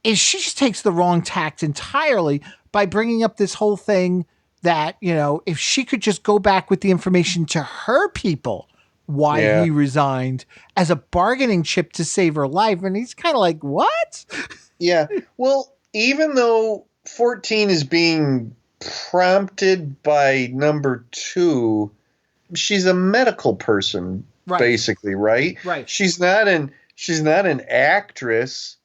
is she just takes the wrong tact entirely by bringing up this whole thing that, if she could just go back with the information to her people, why he resigned as a bargaining chip to save her life. And he's kind of like, what? Yeah. Well, even though 14 is being prompted by number 2, she's a medical person, basically, right? Right. She's not an actress.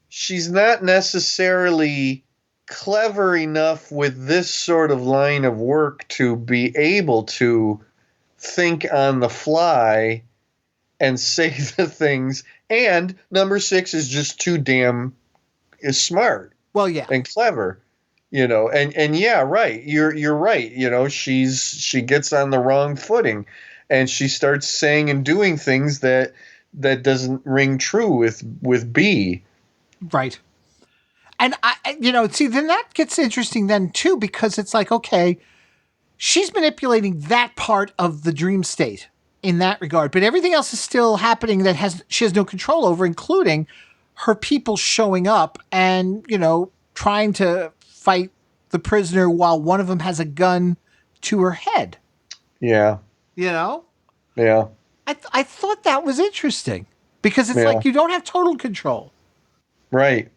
She's not necessarily clever enough with this sort of line of work to be able to think on the fly and say the things. And number 6 is just too damn smart. Well, yeah. And clever. And yeah, right. You're right. She gets on the wrong footing, and she starts saying and doing things that doesn't ring true with B. Right. And then that gets interesting then too, because it's like, okay, she's manipulating that part of the dream state in that regard, but everything else is still happening that she has no control over, including her people showing up and, trying to fight the prisoner while one of them has a gun to her head. Yeah. Yeah. I thought that was interesting because it's like you don't have total control. Right.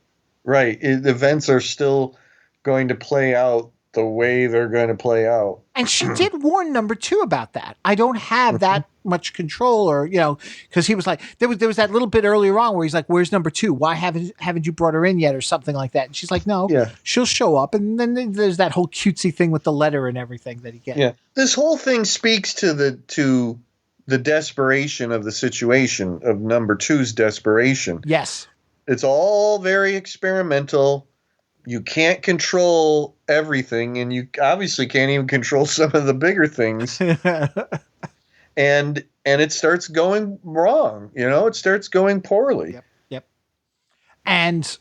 Events are still going to play out the way they're going to play out. And she did warn number 2 about that. I don't have that much control, or, because he was like, there was that little bit earlier on where he's like, where's number 2? Why haven't you brought her in yet, or something like that? And she's like, no, she'll show up. And then there's that whole cutesy thing with the letter and everything that he gets. Yeah. This whole thing speaks to the desperation of the situation, of number 2's desperation. Yes. It's all very experimental, you can't control everything, and you obviously can't even control some of the bigger things. and it starts going wrong. It starts going poorly. Yep. And,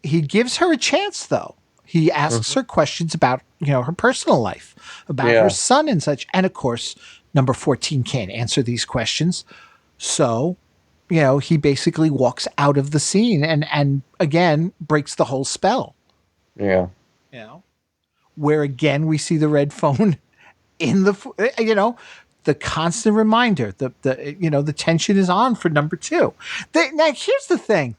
he gives her a chance, though. He asks her questions about, her personal life, about her son and such. And, of course, number 14 can't answer these questions. So, he basically walks out of the scene and again, breaks the whole spell. Yeah. Where, again, we see the red phone in the, the constant reminder, the tension is on for number 2. Now, here's the thing.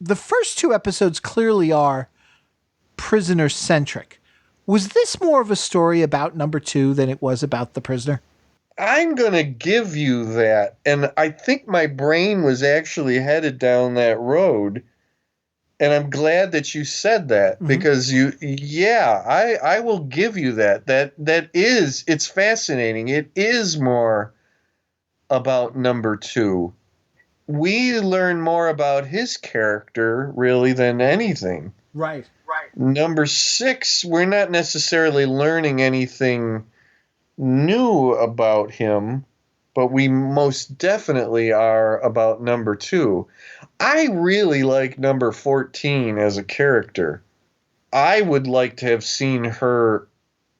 The first 2 episodes clearly are prisoner centric. Was this more of a story about number 2 than it was about the prisoner? I'm going to give you that. And I think my brain was actually headed down that road. And I'm glad that you said that because I will give you that. It's fascinating. It is more about number 2. We learn more about his character, really, than anything. Right. Number 6, we're not necessarily learning anything new about him, but we most definitely are about number 2. I really like number 14 as a character. I would like to have seen her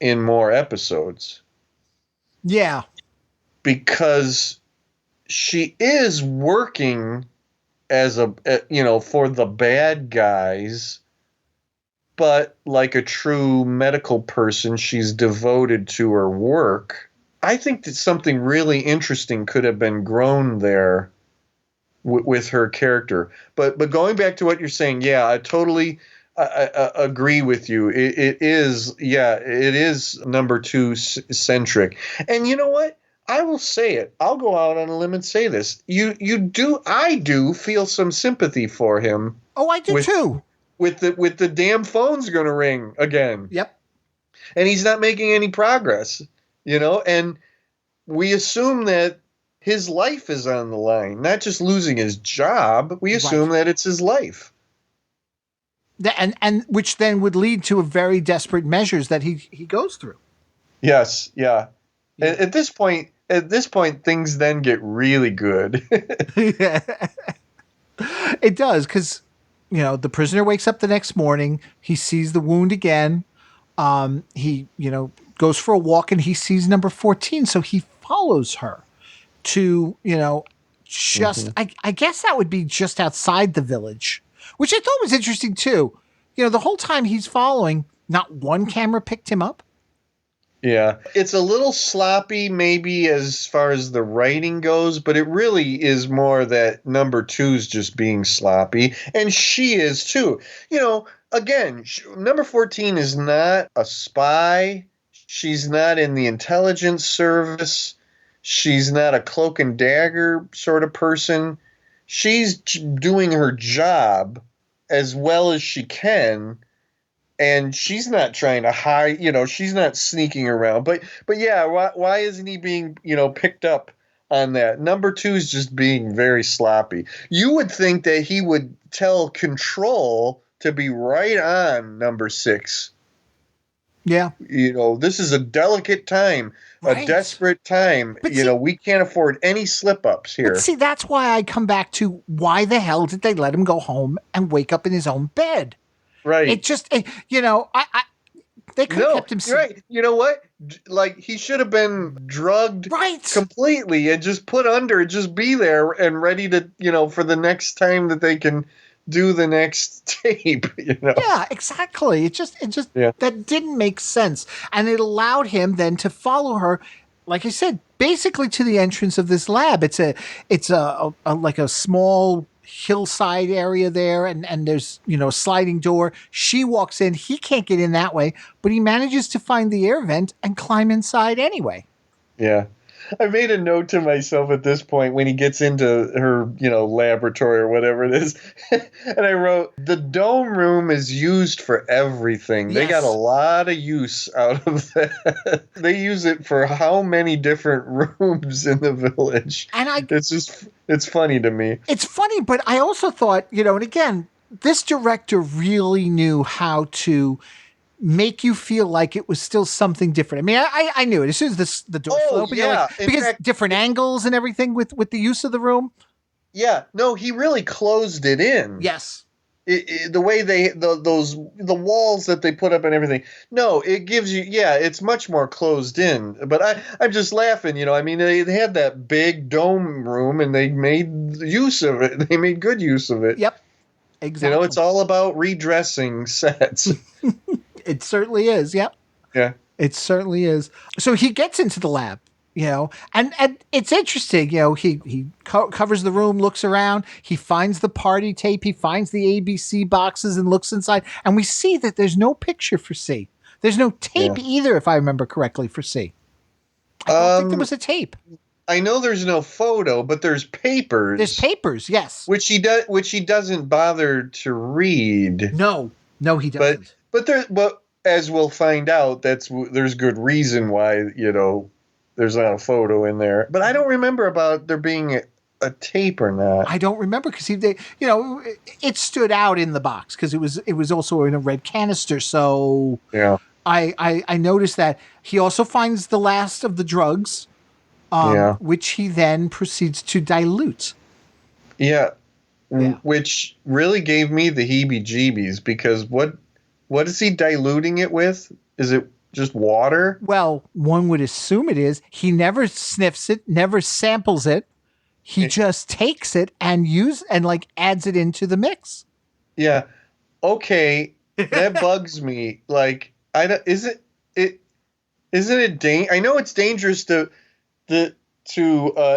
in more episodes. Yeah. Because she is working as for the bad guys, but like a true medical person, she's devoted to her work. I think that something really interesting could have been grown there with her character. But going back to what you're saying, I totally agree with you. It is number 2 centric. And you know what? I will say it. I'll go out on a limb and say this. I do feel some sympathy for him. Oh, I do too. With the damn phone's going to ring again. Yep. And he's not making any progress, and we assume that his life is on the line, not just losing his job. We assume that it's his life. And which then would lead to a very desperate measures that he goes through. Yes, yeah. At this point, things then get really good. It does, because the prisoner wakes up the next morning. He sees the wound again. He goes for a walk and he sees number 14, so he follows her to just I guess that would be just outside the village, which I thought was interesting too. The whole time he's following, not one camera picked him up. Yeah, it's a little sloppy maybe as far as the writing goes, but it really is more that number 2's just being sloppy, and she is too. Again, number 14 is not a spy. She's not in the intelligence service. She's not a cloak and dagger sort of person. She's doing her job as well as she can. And she's not trying to hide, she's not sneaking around. But yeah, why isn't he being, picked up on that? Number 2 is just being very sloppy. You would think that he would tell Control to be right on number 6. Yeah. This is a delicate time, a desperate time. But we can't afford any slip-ups here. But see, that's why I come back to why the hell did they let him go home and wake up in his own bed? Right. It just, they could have kept him. Right. You know what? Like, he should have been drugged completely and just put under, just be there and ready to, for the next time that they can do the next tape, Yeah, exactly. It just that didn't make sense. And it allowed him then to follow her, like I said, basically to the entrance of this lab. It's a like a small hillside area there, and there's a sliding door. She walks in. He can't get in that way, but he manages to find the air vent and climb inside anyway. Yeah. I made a note to myself at this point when he gets into her, laboratory or whatever it is. And I wrote, the dome room is used for everything. Yes. They got a lot of use out of that. They use it for how many different rooms in the village. And it's funny to me. It's funny, but I also thought, and again, this director really knew how to make you feel like it was still something different. I mean, I knew it as soon as the door opened, yeah. because different angles and everything with the use of the room. Yeah, no, he really closed it in. Yes. The way the walls that they put up and everything. No, it gives you, it's much more closed in. But I'm just laughing, I mean, they had that big dome room and they made use of it. They made good use of it. Yep, exactly. It's all about redressing sets. It certainly is. Yep. Yeah. It certainly is. So he gets into the lab, and it's interesting, he covers the room, looks around, he finds the party tape, he finds the ABC boxes and looks inside, and we see that there's no picture for C. There's no tape either, if I remember correctly, for C. I don't think there was a tape. I know there's no photo, but there's papers. There's papers, yes. Which he doesn't bother to read. No, he doesn't. But as we'll find out, there's good reason why, there's not a photo in there. But I don't remember about there being a tape or not. I don't remember because it stood out in the box because it was also in a red canister. So yeah, I noticed that. He also finds the last of the drugs, which he then proceeds to dilute. Yeah, which really gave me the heebie-jeebies because what is he diluting it with? Is it just water? Well, one would assume it is. He never sniffs it, never samples it. He just takes it and adds it into the mix. Yeah. Okay. That bugs me. Like, isn't it I know it's dangerous to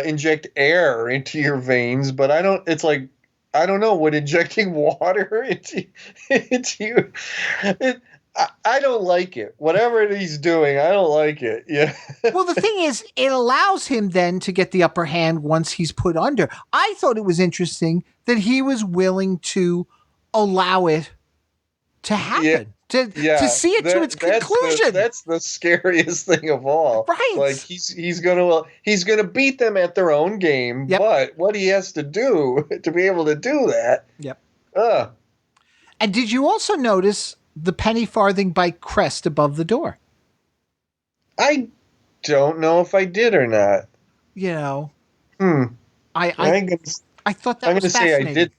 inject air into your veins, but I don't know, would injecting water into you, I don't like it. Whatever he's doing, I don't like it. Yeah. Well, the thing is, it allows him then to get the upper hand once he's put under. I thought it was interesting that he was willing to allow it to happen, to see it to its conclusion. That's the scariest thing of all. Right. Like he's gonna beat them at their own game, but what he has to do to be able to do that. Yep. And did you also notice the penny farthing by crest above the door? I don't know if I did or not. I thought that was fascinating. Say I didn't.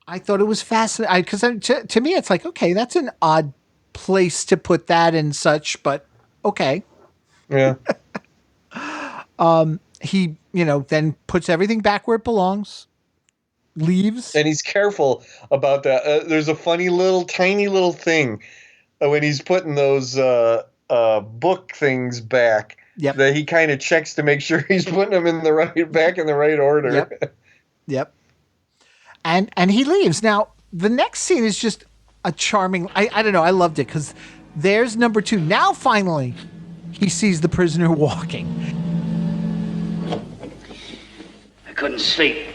I thought it was fascinating because to me it's like, okay, that's an odd place to put that and such, but okay. Yeah. He, then puts everything back where it belongs. Leaves, and he's careful about that. There's a funny tiny little thing when he's putting those book things back. Yep. That he kind of checks to make sure he's putting them back in the right order. Yep. And he leaves. Now the next scene is just a charming. I don't know. I loved it because there's number 2. Now finally, he sees the prisoner walking. I couldn't sleep.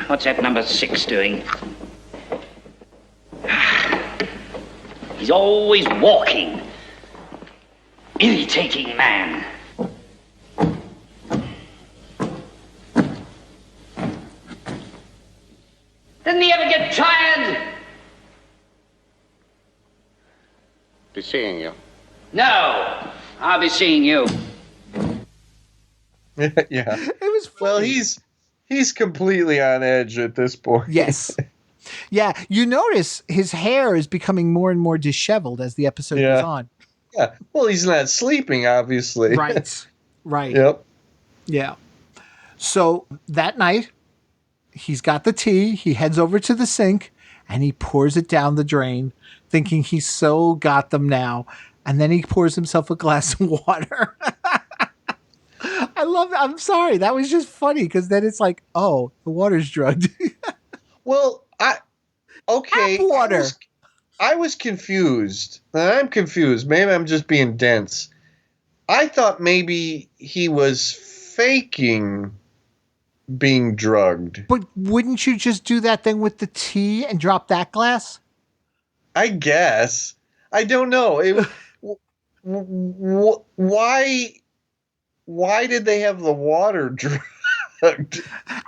What's that number 6 doing? He's always walking. Irritating man. Doesn't he ever get tired? Be seeing you. No, I'll be seeing you. Yeah. It was funny. Well, he's completely on edge at this point. Yes. Yeah, you notice his hair is becoming more and more disheveled as the episode goes on. Yeah. Well, he's not sleeping, obviously. Right. Yep. Yeah. So that night, he's got the tea. He heads over to the sink and he pours it down the drain, thinking he's so got them now. And then he pours himself a glass of water. I love it. I'm sorry. That was just funny because then it's like, oh, the water's drugged. Well, okay. Tap water. I was confused. I'm confused. Maybe I'm just being dense. I thought maybe he was faking being drugged. But wouldn't you just do that thing with the tea and drop that glass? I guess. I don't know. Why did they have the water drugged? drugged.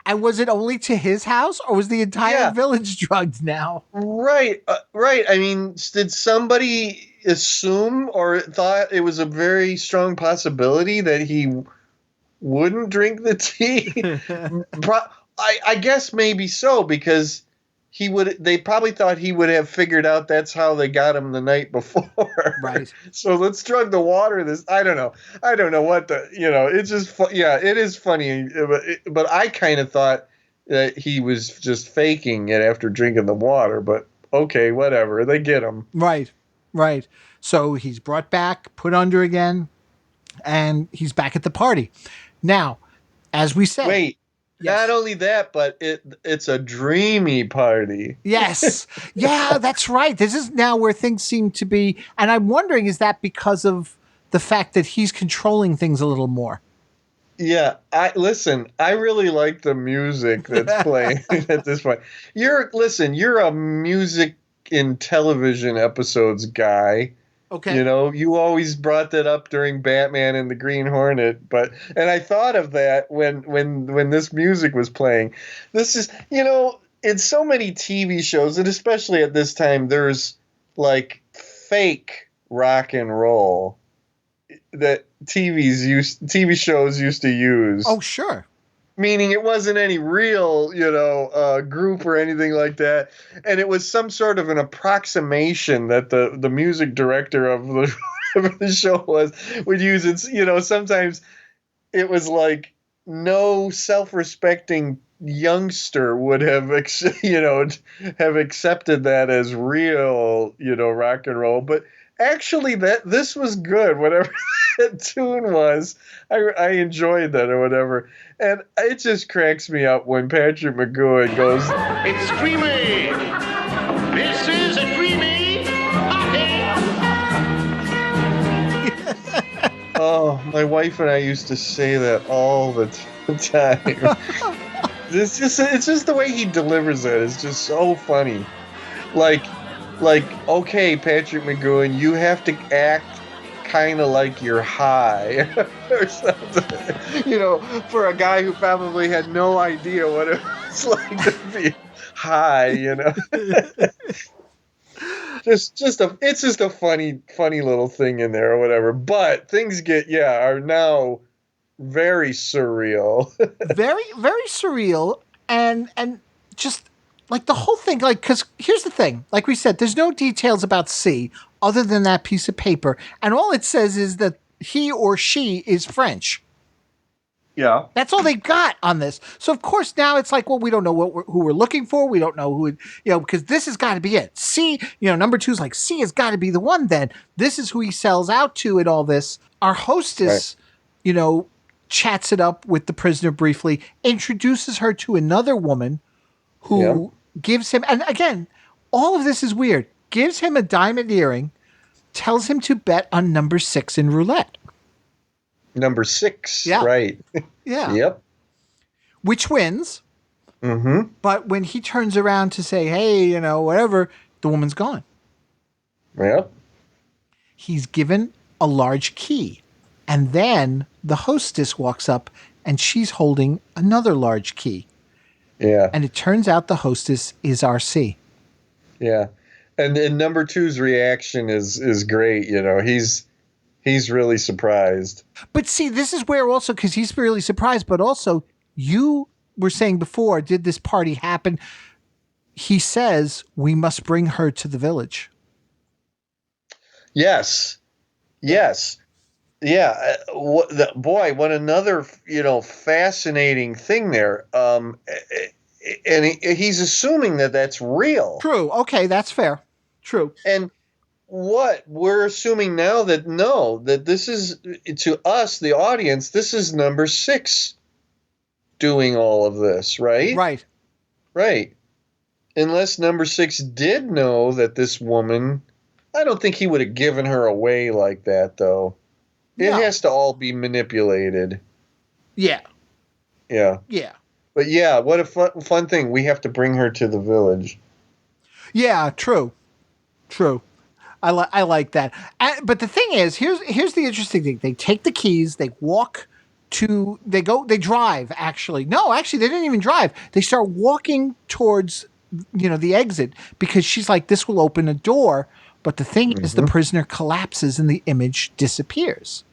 And was it only to his house, or was the entire Yeah. village drugged now? Right, right. I mean, did somebody assume or thought it was a very strong possibility that he wouldn't drink the tea? I guess maybe so, because he would. They probably thought he would have figured out that's how they got him the night before. Right. So let's drug the water. I don't know. I don't know what the. It's just. Yeah, it is funny. But I kind of thought that he was just faking it after drinking the water. But okay, whatever. They get him. Right. So he's brought back, put under again, and he's back at the party. Now, as we said. Wait. Yes. Not only that, but it's a dreamy party. Yes. Yeah, that's right. This is now where things seem to be. And I'm wondering, is that because of the fact that he's controlling things a little more? Yeah. I really like the music that's playing at this point. You're a music in television episodes guy. Okay. You always brought that up during Batman and the Green Hornet, and I thought of that when this music was playing. This is, in so many TV shows, and especially at this time, there's like fake rock and roll that TV shows used to use. Oh, sure. Meaning it wasn't any real, group or anything like that. And it was some sort of an approximation that the music director of the show would use. It's, sometimes it was like no self-respecting youngster would have, have accepted that as real, rock and roll. But actually this was good. Whatever that tune was, I enjoyed that or whatever. And it just cracks me up when Patrick McGowan goes, It's creamy! This is a creamy party! oh, my wife and I used to say that all the time. It's just the way he delivers it. It's just so funny. Like, okay, Patrick McGowan, you have to act kind of like you're high or something, for a guy who probably had no idea what it was like to be high, it's just a funny little thing in there or whatever. But things are now very surreal. Very, very surreal. And just like the whole thing, because here's the thing, like we said, there's no details about C other than that piece of paper. And all it says is that he or she is French. Yeah. That's all they got on this. So, of course, now it's like, well, we don't know who we're looking for. We don't know who, because this has got to be it. C, number 2 is like, C has got to be the one then. This is who he sells out to and all this. Our hostess, chats it up with the prisoner briefly, introduces her to another woman who gives him, and again, all of this is weird, gives him a diamond earring, tells him to bet on number 6 in roulette. Number 6, yeah. Right. Yeah. Yep. Which wins. Mm-hmm. But when he turns around to say, hey, whatever, the woman's gone. Yep. He's given a large key. And then the hostess walks up and she's holding another large key. Yeah. And it turns out the hostess is RC. Yeah. And number 2's reaction is great. He's really surprised. But see, this is where also, because he's really surprised, but also you were saying before, did this party happen? He says, we must bring her to the village. Yes. Yes. Yeah. What another, fascinating thing there. And he's assuming that that's real. True. Okay. That's fair. True. And what we're assuming now that this is, to us, the audience, this is number 6 doing all of this, right? Right. Right. Unless number 6 did know that this woman, I don't think he would have given her away like that, though. It has to all be manipulated. Yeah. Yeah. Yeah. But yeah, what a fun thing. We have to bring her to the village. Yeah, true. True. I like that. But the thing is, here's the interesting thing. They take the keys, they walk they drive, actually. No, actually, they didn't even drive. They start walking towards, the exit, because she's like, this will open a door. But the thing is, the prisoner collapses and the image disappears.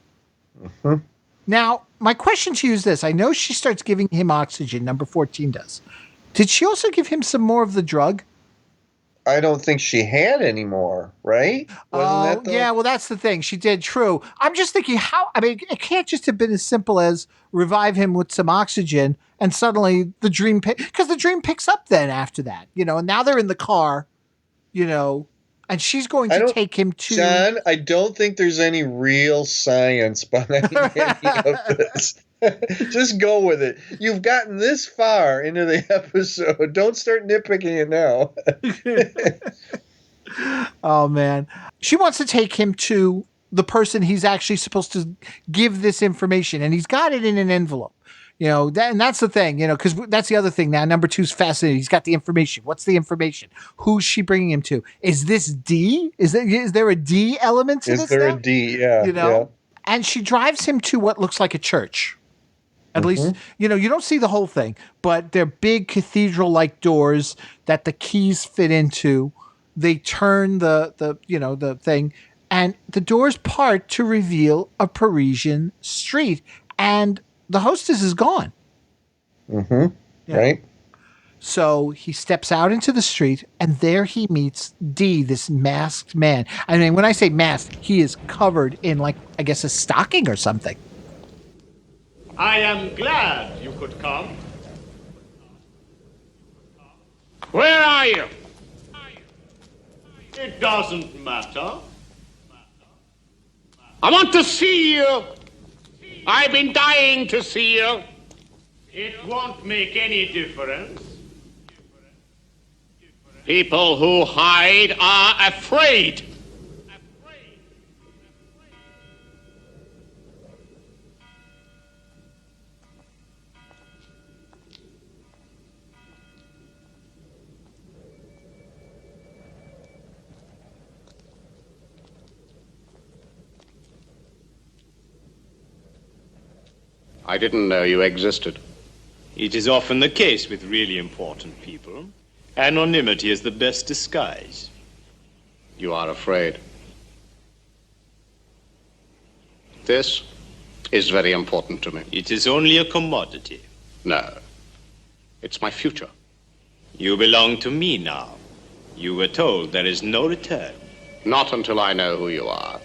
Now, my question to you is this. I know she starts giving him oxygen, number 14 does. Did she also give him some more of the drug? I don't think she had any more, right? Yeah, well, that's the thing. She did, true. I'm just thinking it can't just have been as simple as revive him with some oxygen and suddenly the dream because the dream picks up then after that, and now they're in the car, and she's going to take him to... John, I don't think there's any real science behind any of this. Just go with it. You've gotten this far into the episode. Don't start nitpicking it now. Oh, man. She wants to take him to the person he's actually supposed to give this information, and he's got it in an envelope. And that's the thing, because that's the other thing now. Number 2's fascinating. He's got the information. What's the information? Who's she bringing him to? Is this D? Is there a D element to this? Is there a D? Yeah. Yeah. And she drives him to what looks like a church. At least, you don't see the whole thing, but they're big cathedral-like doors that the keys fit into. They turn the thing, and the doors part to reveal a Parisian street, and the hostess is gone. Yeah. Right. So he steps out into the street, and there he meets D, this masked man. I mean, when I say masked, he is covered in, I guess, a stocking or something. I am glad you could come. Where are you? It doesn't matter. I want to see you. I've been dying to see you. It won't make any difference. People who hide are afraid. I didn't know you existed. It is often the case with really important people. Anonymity is the best disguise. You are afraid. This is very important to me. It is only a commodity. No. It's my future. You belong to me now. You were told there is no return. Not until I know who you are.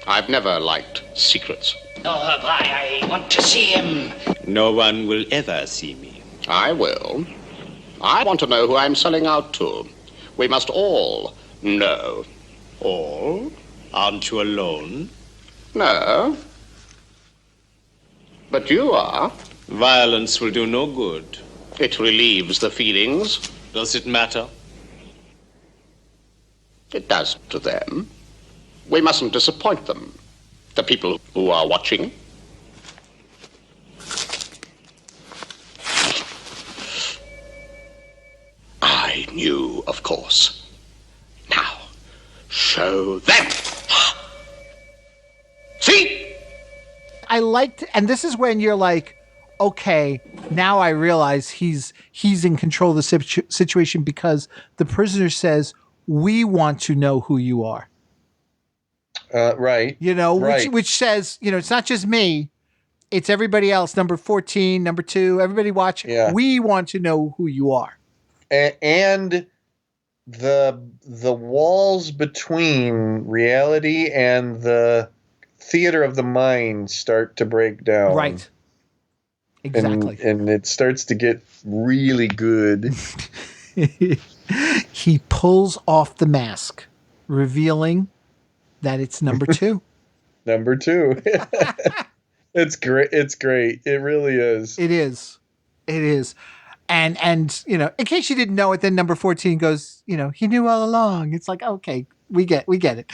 I've never liked secrets. Oh, I want to see him. No one will ever see me. I will. I want to know who I'm selling out to. We must all know. All? Aren't you alone? No. But you are. Violence will do no good. It relieves the feelings. Does it matter? It does to them. We mustn't disappoint them. The people who are watching. I knew, of course. Now, show them. See? I liked, and this is when you're like, okay, now I realize he's in control of the situation, because the prisoner says, we want to know who you are. Right. Right. Which says, it's not just me, it's everybody else. Number 14, number 2, everybody watching. Yeah. We want to know who you are. And the walls between reality and the theater of the mind start to break down. Right. Exactly. And it starts to get really good. He pulls off the mask, revealing that it's number 2. Number 2. It's great. It's great. It really is. It is. It is. And in case you didn't know it, then number 14 goes, he knew all along. It's like, okay, we get it.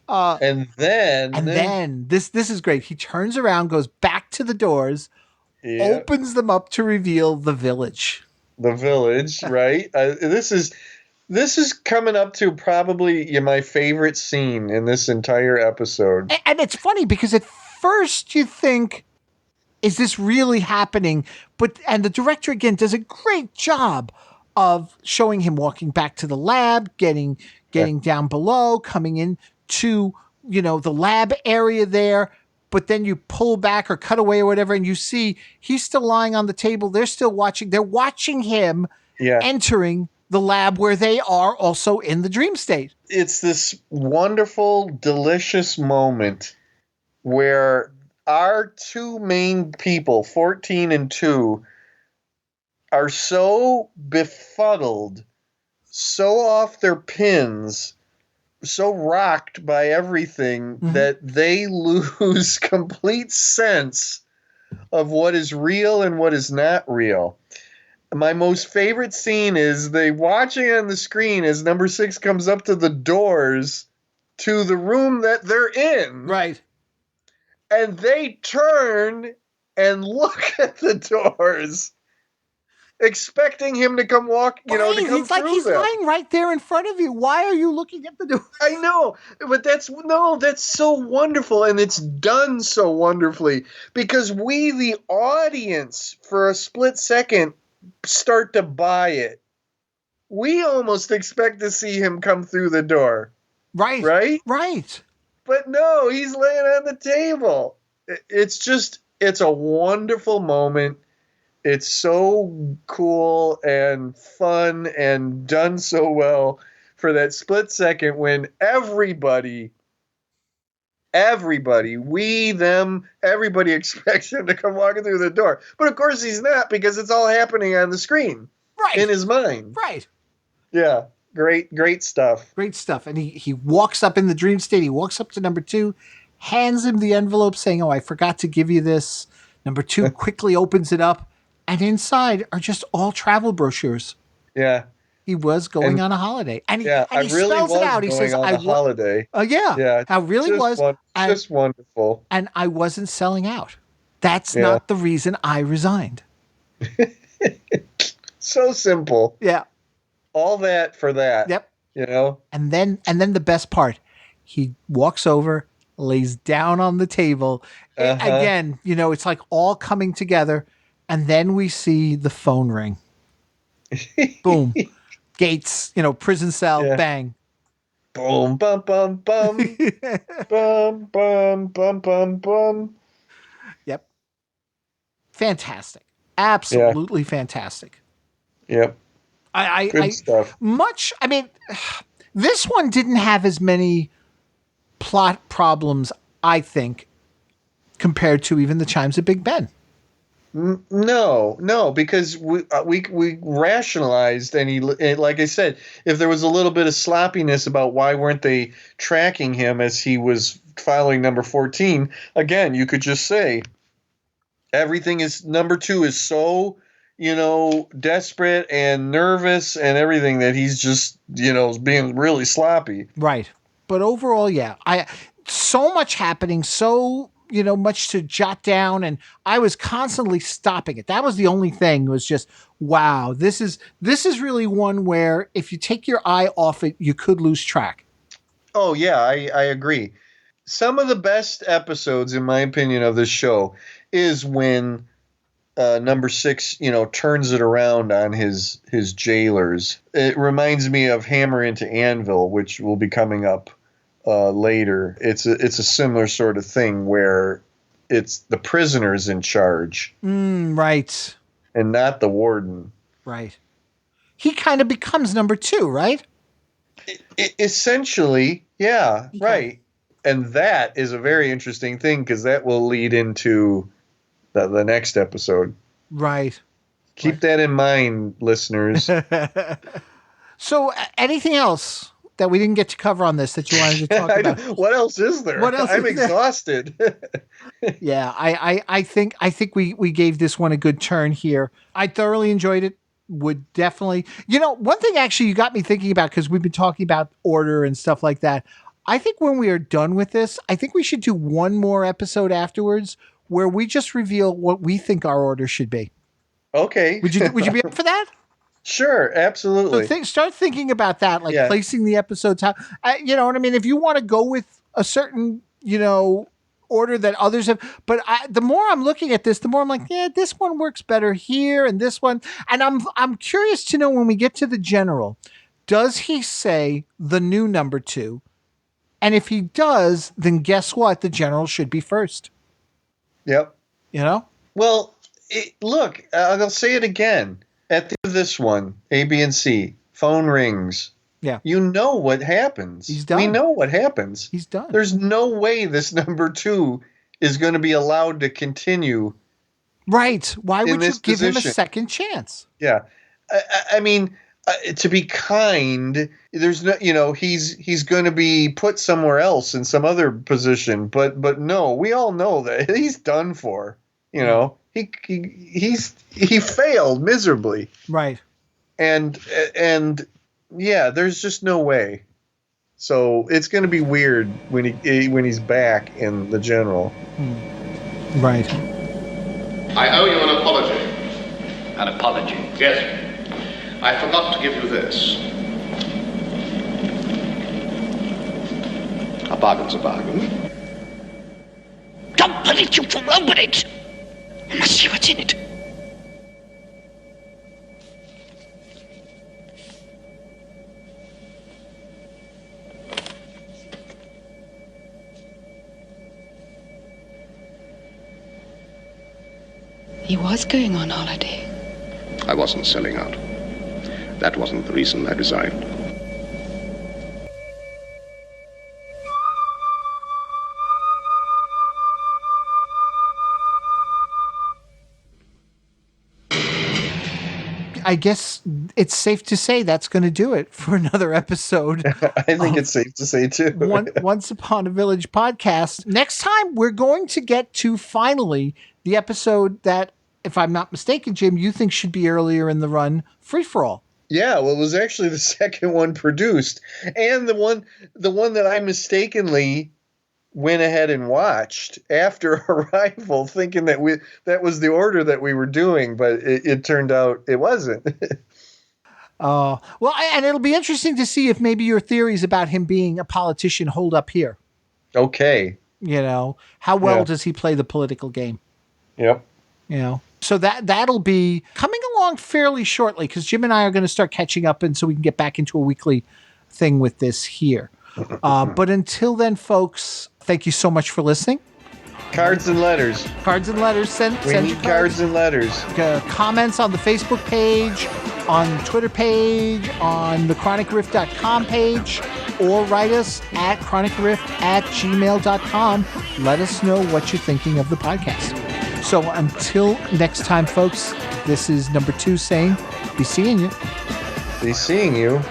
And then this is great. He turns around, goes back to the doors, opens them up to reveal the village. The village, right? This is This is coming up to probably my favorite scene in this entire episode. And it's funny because at first you think, is this really happening? And the director again does a great job of showing him walking back to the lab, getting down below, coming in to, the lab area there. But then you pull back or cut away or whatever, and you see he's still lying on the table. They're still watching. They're watching him entering the lab where they are also in the dream state. It's this wonderful, delicious moment where our two main people, 14 and 2, are so befuddled, so off their pins, so rocked by everything that they lose complete sense of what is real and what is not real. My most favorite scene is they watching on the screen as number 6 comes up to the doors to the room that they're in. Right. And they turn and look at the doors, expecting him to come walk, to come it's like through he's them. lying right there in front of you. Why are you looking at the door? I know, but that's so wonderful, and it's done so wonderfully because we, the audience, for a split second, start to buy it. We almost expect to see him come through the door. Right. Right? Right. But no, he's laying on the table. It's a wonderful moment. It's so cool and fun and done so well for that split second when everybody, we, them, everybody expects him to come walking through the door. But of course he's not because it's all happening on the screen. Right. In his mind. Right. Yeah. Great stuff. Great stuff. And he walks up in the dream state. He walks up to number 2, hands him the envelope saying, "Oh, I forgot to give you this." Number 2 quickly opens it up, and inside are just all travel brochures. Yeah. He was going on a holiday. And he really spells it out. He says, on a holiday. Oh, yeah. Yeah. I really was. Just wonderful. And I wasn't selling out. That's not the reason I resigned. So simple. Yeah. All that for that. Yep. And then the best part, he walks over, lays down on the table. Again, it's like all coming together. And then we see the phone ring. Boom. Gates, prison cell, bang. Boom, bum, bum, bum. Bum, bum, bum, bum, bum. Yep. Fantastic. Absolutely fantastic. Yep. Good stuff. This one didn't have as many plot problems, I think, compared to even the Chimes of Big Ben. No, because we rationalized, and like I said, if there was a little bit of sloppiness about why weren't they tracking him as he was following number 14, again, you could just say everything is number 2 is so desperate and nervous and everything that he's just being really sloppy. Right, but overall, so much happening, so much to jot down, and I was constantly stopping it. That was the only thing, was just, wow, this is really one where if you take your eye off it, you could lose track. Oh yeah, I agree. Some of the best episodes, in my opinion, of this show is when number 6, turns it around on his jailers. It reminds me of Hammer into Anvil, which will be coming up later. It's a similar sort of thing where it's the prisoners in charge. Right. And not the warden. Right. He kind of becomes number 2, right? Essentially, yeah, right. And that is a very interesting thing because that will lead into the next episode. Right. Keep that in mind, listeners. So anything else that we didn't get to cover on this that you wanted to talk about? What else is there? I'm exhausted. Yeah, I think we gave this one a good turn here. I thoroughly enjoyed it. Would definitely, one thing actually you got me thinking about, because we've been talking about order and stuff like that. I think when we are done with this, I think we should do one more episode afterwards where we just reveal what we think our order should be. Okay. Would you be up for that? Sure, absolutely. So start thinking about that, like placing the episodes out. You know what I mean? If you want to go with a certain, order that others have, but the more I'm looking at this, the more I'm like, yeah, this one works better here, and this one, and I'm curious to know when we get to the general, does he say the new number 2? And if he does, then guess what? The general should be first. Yep. Well, look, I'll say it again. At the end of this one, A, B, and C, phone rings. Yeah. You know what happens. He's done. We know what happens. He's done. There's no way this number 2 is going to be allowed to continue. Right. Why would you give him a position. second chance? Yeah. I mean, to be kind, there's no, he's going to be put somewhere else in some other position, but no, we all know that he's done for. He failed miserably. Right. And yeah, there's just no way. So it's going to be weird when he's back in the general. Right. I owe you an apology. An apology? Yes. I forgot to give you this. A bargain's a bargain. Don't put it, you fool! Open it! I must see what's in it. He was going on holiday. I wasn't selling out. That wasn't the reason I resigned. I guess it's safe to say that's going to do it for another episode. I think it's safe to say too. Once Upon a Village podcast. Next time, we're going to get to finally the episode that, if I'm not mistaken, Jim, you think should be earlier in the run, Free For All. Yeah, well, it was actually the second one produced, and the one that I mistakenly went ahead and watched after Arrival, thinking that was the order that we were doing, but it turned out it wasn't. Well, and it'll be interesting to see if maybe your theories about him being a politician hold up here. Okay. How well does he play the political game? Yep. So that'll be coming along fairly shortly, because Jim and I are going to start catching up, and so we can get back into a weekly thing with this here. But until then, folks, thank you so much for listening. Cards and letters. Cards and letters. Send your cards and letters. Comments on the Facebook page, on the Twitter page, on the chronicrift.com page, or write us at chronicrift@gmail.com. Let us know what you're thinking of the podcast. So until next time, folks, this is number 2 saying, be seeing you. Be seeing you.